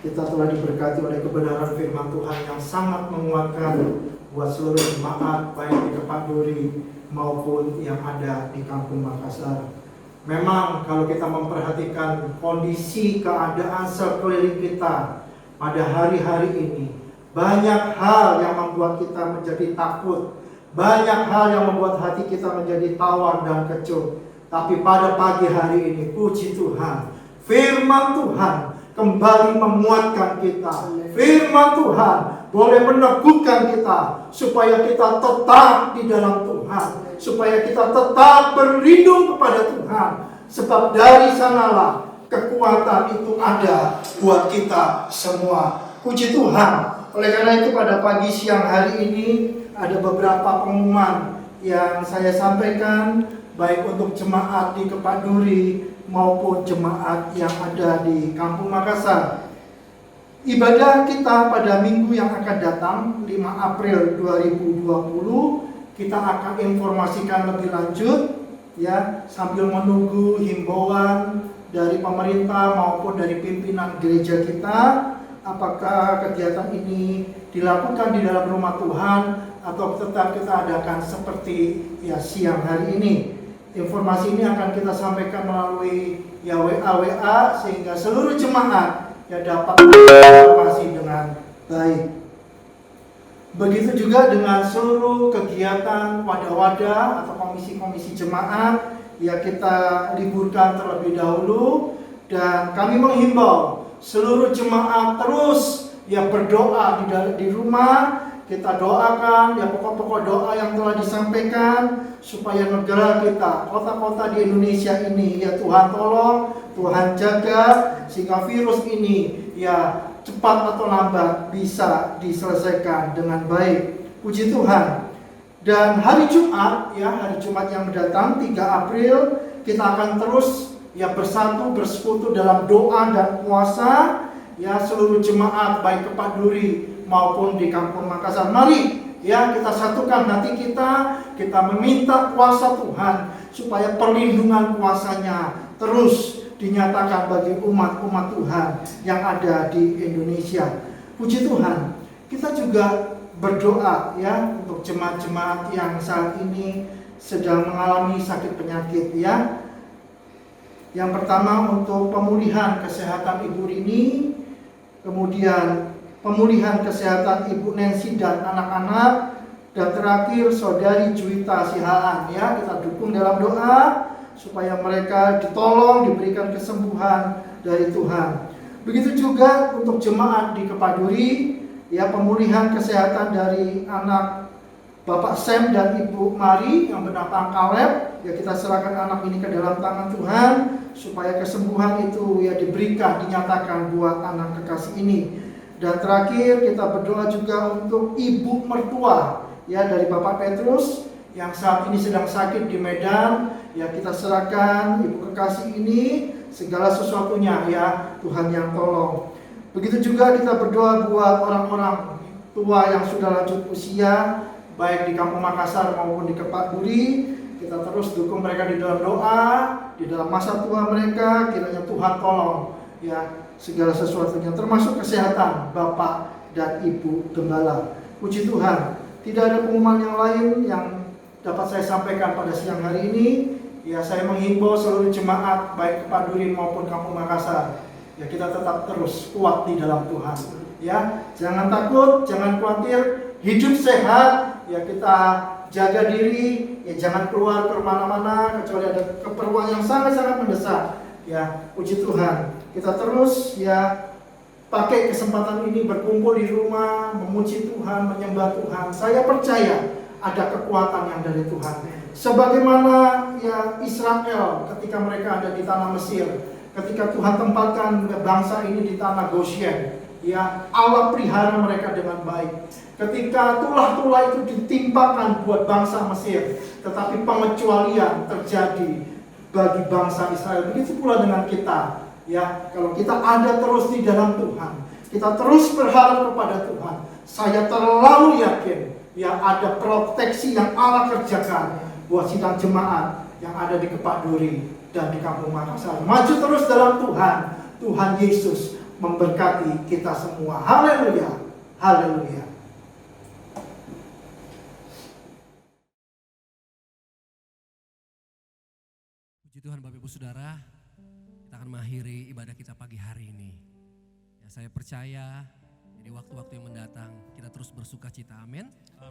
kita telah diberkati oleh kebenaran firman Tuhan yang sangat menguatkan buat seluruh jemaat baik di Kepaduri maupun yang ada di Kampung Makassar. Memang kalau kita memperhatikan kondisi keadaan sekeliling kita pada hari-hari ini, banyak hal yang membuat kita menjadi takut, banyak hal yang membuat hati kita menjadi tawar dan kecut. Tapi pada pagi hari ini, puji Tuhan, firman Tuhan kembali menguatkan kita. Firman Tuhan boleh meneguhkan kita supaya kita tetap di dalam Tuhan, supaya kita tetap berlindung kepada Tuhan, sebab dari sanalah kekuatan itu ada buat kita semua. Puji Tuhan. Oleh karena itu pada pagi siang hari ini ada beberapa pengumuman yang saya sampaikan, baik untuk jemaat di Kepaduri maupun jemaat yang ada di Kampung Makassar. Ibadah kita pada minggu yang akan datang 5 April 2020 kita akan informasikan lebih lanjut ya, sambil menunggu himbauan dari pemerintah maupun dari pimpinan gereja kita, apakah kegiatan ini dilakukan di dalam rumah Tuhan atau tetap kita adakan seperti ya siang hari ini. Informasi ini akan kita sampaikan melalui ya WA sehingga seluruh jemaat ya dapat informasi dengan baik. Begitu juga dengan seluruh kegiatan wadah-wadah atau komisi-komisi jemaat ya kita liburkan terlebih dahulu, dan kami menghimbau seluruh jemaat terus ya berdoa di rumah. Kita doakan ya pokok-pokok doa yang telah disampaikan supaya negara kita, kota-kota di Indonesia ini ya Tuhan tolong, Tuhan jaga sehingga virus ini ya cepat atau lambat bisa diselesaikan dengan baik. Puji Tuhan. Dan hari Jumat ya, hari Jumat yang mendatang 3 April kita akan terus ya bersatu bersekutu dalam doa dan puasa ya seluruh jemaat baik Kepaduri maupun di Kampung Makassar. Mari ya kita satukan hati kita meminta kuasa Tuhan supaya perlindungan kuasanya terus dinyatakan bagi umat-umat Tuhan yang ada di Indonesia. Puji Tuhan. Kita juga berdoa ya untuk jemaat-jemaat yang saat ini sedang mengalami sakit penyakit ya. Yang pertama untuk pemulihan kesehatan Ibu Rini, kemudian pemulihan kesehatan Ibu Nancy dan anak-anak, dan terakhir Saudari Juwita Sihaan ya, kita dukung dalam doa supaya mereka ditolong, diberikan kesembuhan dari Tuhan. Begitu juga untuk jemaat di Kepaduri ya, pemulihan kesehatan dari anak Bapak Sam dan Ibu Mari yang bernama Kaleb ya, kita serahkan anak ini ke dalam tangan Tuhan supaya kesembuhan itu ya diberikan, dinyatakan buat anak kekasih ini. Dan terakhir kita berdoa juga untuk ibu mertua ya dari Bapak Petrus yang saat ini sedang sakit di Medan ya, kita serahkan ibu kekasih ini segala sesuatunya ya, Tuhan yang tolong. Begitu juga kita berdoa buat orang-orang tua yang sudah lanjut usia baik di Kampung Makassar maupun di Kepaduri. Kita terus dukung mereka di dalam doa, di dalam masa tua mereka, kiranya Tuhan tolong ya segala sesuatunya, termasuk kesehatan Bapak dan Ibu Gembala. Puji Tuhan, tidak ada pengumuman yang lain yang dapat saya sampaikan pada siang hari ini. Ya, saya menghimbau seluruh jemaat baik Kepadurin maupun Kampung Makassar, ya kita tetap terus kuat di dalam Tuhan. Ya, jangan takut, jangan khawatir, hidup sehat, ya kita jaga diri, ya jangan keluar ke mana-mana kecuali ada keperluan yang sangat-sangat mendesak. Ya, puji Tuhan, kita terus ya pakai kesempatan ini berkumpul di rumah, memuji Tuhan, menyembah Tuhan. Saya percaya ada kekuatan yang dari Tuhan. Sebagaimana ya Israel ketika mereka ada di tanah Mesir, ketika Tuhan tempatkan bangsa ini di tanah Goshen, ya Allah pelihara mereka dengan baik. Ketika tulah-tulah itu ditimpakan buat bangsa Mesir, tetapi pengecualian terjadi bagi bangsa Israel. Begitu pula dengan kita. Ya, kalau kita ada terus di dalam Tuhan, kita terus berharap kepada Tuhan, saya terlalu yakin ya ada proteksi yang Allah kerjakan buat sidang jemaat yang ada di Kepaduri dan di Kampung Makassar. Maju terus dalam Tuhan. Tuhan Yesus memberkati kita semua. Haleluya. Haleluya. Puji Tuhan Bapak Ibu Saudara, kita akan mengakhiri ibadah kita pagi hari ini. Ya, saya percaya di waktu-waktu yang mendatang kita terus bersuka cita, amin.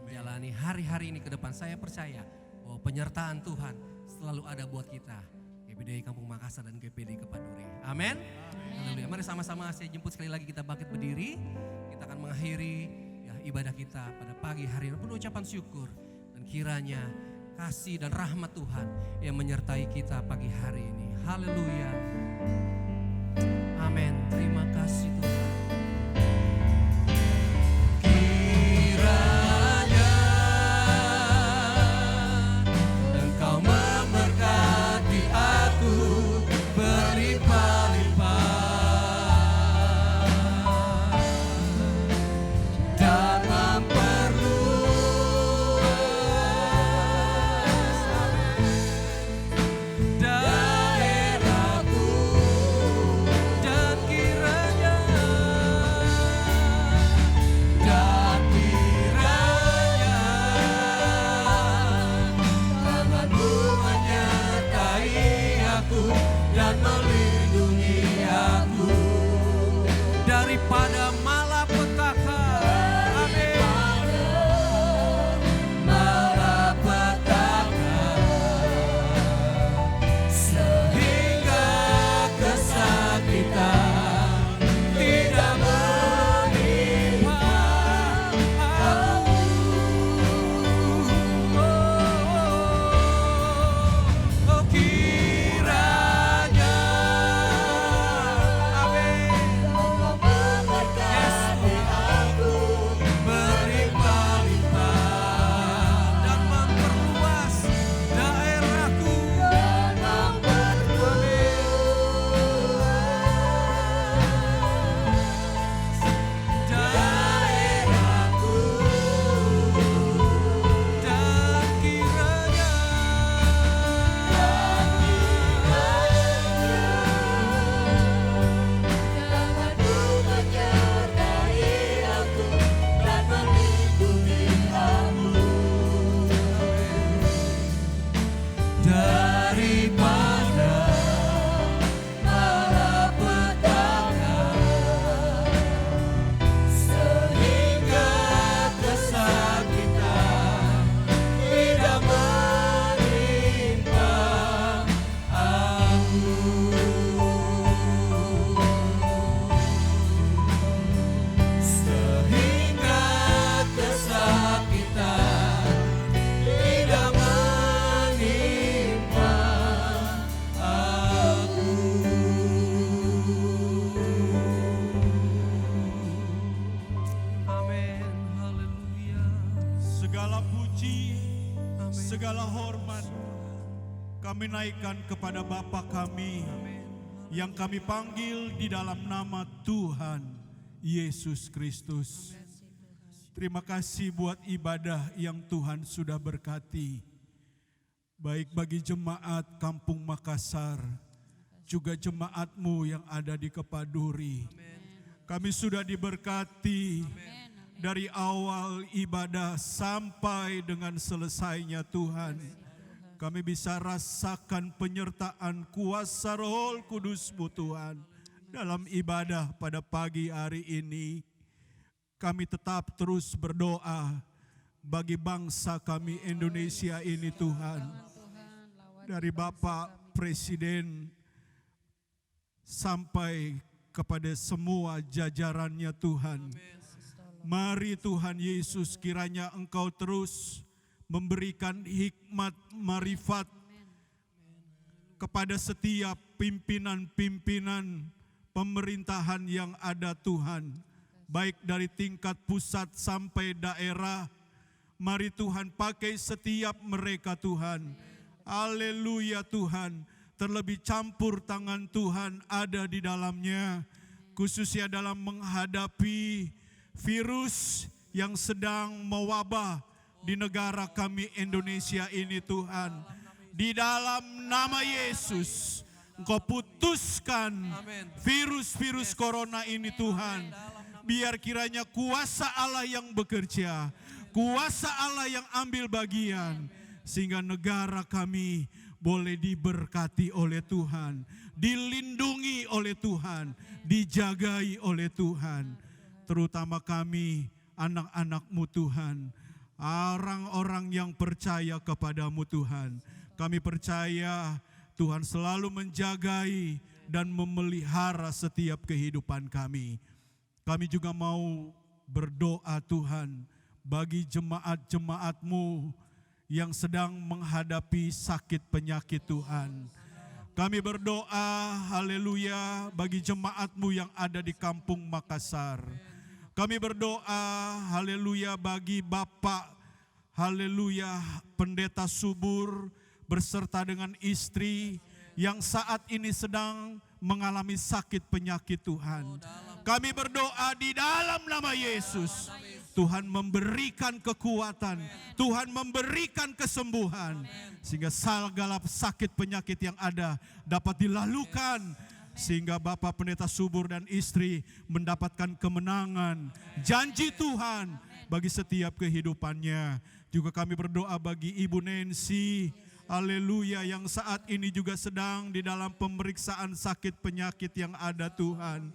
Jalani hari-hari ini ke depan, saya percaya bahwa penyertaan Tuhan selalu ada buat kita. GPDI Kampung Makassar dan GPDI Kepaduri, amin. Haleluya. Mari sama-sama saya jemput sekali lagi kita bangkit berdiri. Kita akan mengakhiri ya, ibadah kita pada pagi hari ini penuh ucapan syukur. Dan kiranya kasih dan rahmat Tuhan yang menyertai kita pagi hari ini. Haleluya. Amin. Terima kasih Tuhan. Kiranya Engkau memberkati aku berlimpah-limpah dan daerahku, dan kiranya tanganmu menyertai aku dan melindungi aku daripada malapetaka. Amin. Malapetaka sehingga kesakitan tidak menimpa aku. Oh, kiranya amin memberkati aku berlimpah-limpah dan memperluas daerahku dan daerahku, dan kiranya tanganmu menyertai aku dan melindungi aku daripada malapetaka sehingga kesakitan tidak menimpa aku. Sehingga kesakitan tidak menimpa aku. Amin. Haleluya. Segala puji, Amin. segala hormat kami naikkan kepada Bapa kami yang kami panggil di dalam nama Tuhan Yesus Kristus. Terima kasih buat ibadah yang Tuhan sudah berkati. Baik bagi jemaat Kampung Makassar juga jemaat-Mu yang ada di Kepaduri. Kami sudah diberkati dari awal ibadah sampai dengan selesainya Tuhan. Kami bisa rasakan penyertaan kuasa Roh Kudus-Mu Tuhan dalam ibadah pada pagi hari ini. Kami tetap terus berdoa bagi bangsa kami Indonesia ini Tuhan. Dari Bapak Presiden sampai kepada semua jajarannya Tuhan. Mari Tuhan Yesus, kiranya Engkau terus memberikan hikmat marifat kepada setiap pimpinan-pimpinan pemerintahan yang ada Tuhan. Baik dari tingkat pusat sampai daerah. Mari Tuhan pakai setiap mereka Tuhan. Haleluya Tuhan. Terlebih campur tangan Tuhan ada di dalamnya. Khususnya dalam menghadapi virus yang sedang mewabah di negara kami Indonesia ini Tuhan. Di dalam nama Yesus, Engkau putuskan virus-virus corona ini Tuhan. Biar kiranya kuasa Allah yang bekerja, kuasa Allah yang ambil bagian, sehingga negara kami boleh diberkati oleh Tuhan, dilindungi oleh Tuhan, dijagai oleh Tuhan. Terutama kami, anak-anak-Mu Tuhan, orang-orang yang percaya kepada-Mu Tuhan. Kami percaya Tuhan selalu menjagai dan memelihara setiap kehidupan kami. Kami juga mau berdoa Tuhan bagi jemaat-jemaat-Mu yang sedang menghadapi sakit penyakit Tuhan. Kami berdoa, haleluya, bagi jemaat-Mu yang ada di kampung Makassar. Kami berdoa, haleluya, bagi Bapak, haleluya, Pendeta Subur, berserta dengan istri yang saat ini sedang mengalami sakit penyakit Tuhan. Kami berdoa di dalam nama Yesus. Tuhan memberikan kekuatan, Tuhan memberikan kesembuhan, sehingga segala sakit penyakit yang ada dapat dilalukan, sehingga Bapak Pendeta Subur dan istri mendapatkan kemenangan, janji Tuhan bagi setiap kehidupannya. Juga kami berdoa bagi Ibu Nancy, haleluya, yang saat ini juga sedang di dalam pemeriksaan sakit penyakit yang ada Tuhan.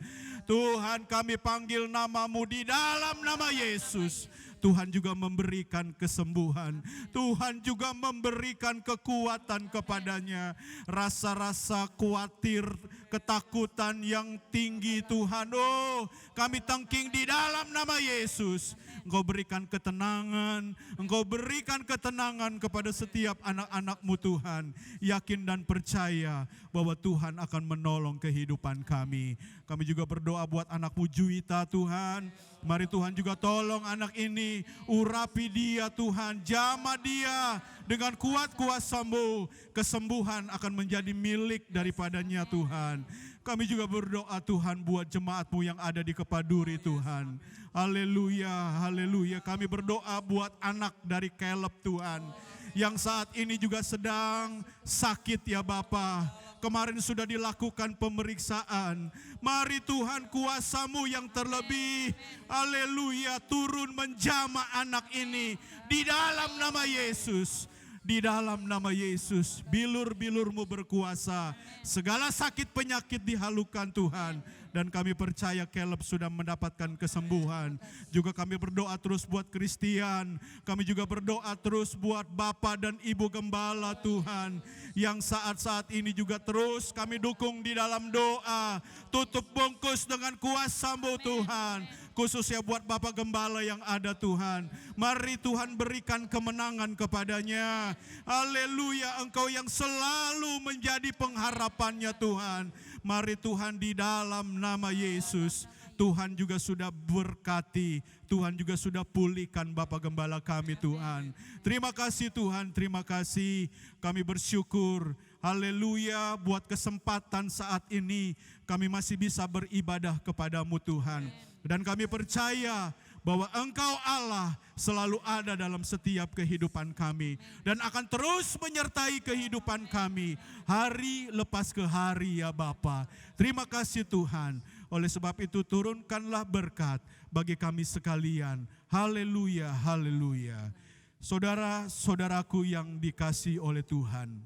Tuhan, kami panggil nama-Mu di dalam nama Yesus. Tuhan juga memberikan kesembuhan. Tuhan juga memberikan kekuatan kepadanya. Rasa-rasa khawatir, ketakutan yang tinggi Tuhan. Oh, kami tangking di dalam nama Yesus. Engkau berikan ketenangan. Engkau berikan ketenangan kepada setiap anak-anak-Mu Tuhan. Yakin dan percaya bahwa Tuhan akan menolong kehidupan kami. Kami juga berdoa buat anak-Mu Juwita Tuhan. Mari Tuhan juga tolong anak ini, urapi dia Tuhan, jamah dia dengan kuat kuasa-Mu. Kesembuhan akan menjadi milik daripadanya Tuhan. Kami juga berdoa Tuhan buat jemaat-Mu yang ada di Kepaduri Tuhan. Haleluya, haleluya. Kami berdoa buat anak dari Caleb Tuhan, yang saat ini juga sedang sakit ya Bapa. Kemarin sudah dilakukan pemeriksaan. Mari Tuhan kuasa-Mu yang terlebih, haleluya, turun menjamah anak ini di dalam nama Yesus. Di dalam nama Yesus, bilur-bilur-Mu berkuasa. Segala sakit penyakit dihalukan Tuhan. Dan kami percaya Caleb sudah mendapatkan kesembuhan. Juga kami berdoa terus buat Christian. Kami juga berdoa terus buat Bapak dan Ibu Gembala Tuhan. Yang saat-saat ini juga terus kami dukung di dalam doa. Tutup bungkus dengan kuasa-Mu Tuhan. Khususnya buat Bapak Gembala yang ada Tuhan. Mari Tuhan berikan kemenangan kepadanya. Haleluya, Engkau yang selalu menjadi pengharapannya Tuhan. Mari Tuhan di dalam nama Yesus. Tuhan juga sudah berkati. Tuhan juga sudah pulihkan Bapak Gembala kami Tuhan. Terima kasih Tuhan, terima kasih. Kami bersyukur. Haleluya, buat kesempatan saat ini kami masih bisa beribadah kepada-Mu Tuhan. Dan kami percaya bahwa Engkau Allah selalu ada dalam setiap kehidupan kami dan akan terus menyertai kehidupan kami hari lepas ke hari ya Bapa. Terima kasih Tuhan. Oleh sebab itu turunkanlah berkat bagi kami sekalian. Haleluya, haleluya. Saudara-saudaraku yang dikasihi oleh Tuhan,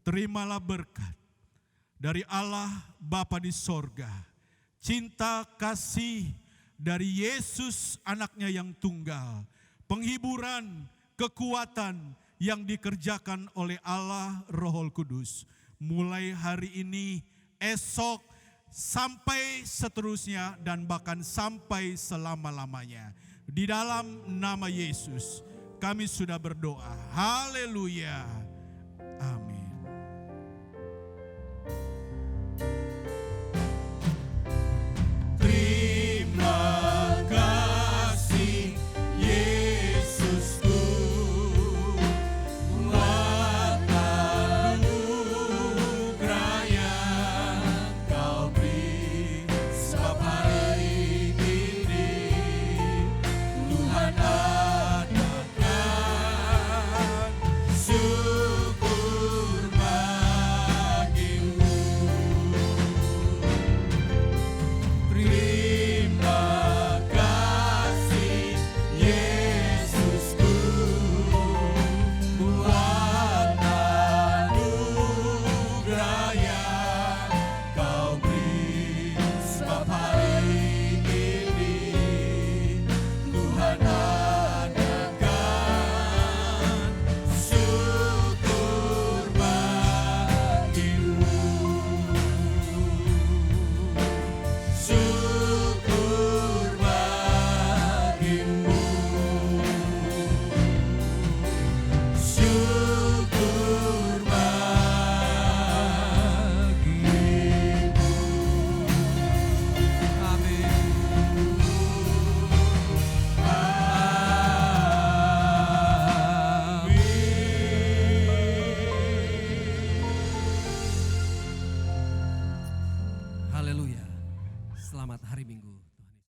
terimalah berkat dari Allah Bapa di sorga, cinta kasih dari Yesus anaknya yang tunggal, penghiburan, kekuatan yang dikerjakan oleh Allah Roh Kudus. Mulai hari ini, esok, sampai seterusnya dan bahkan sampai selama-lamanya. Di dalam nama Yesus kami sudah berdoa. Haleluya. Amin.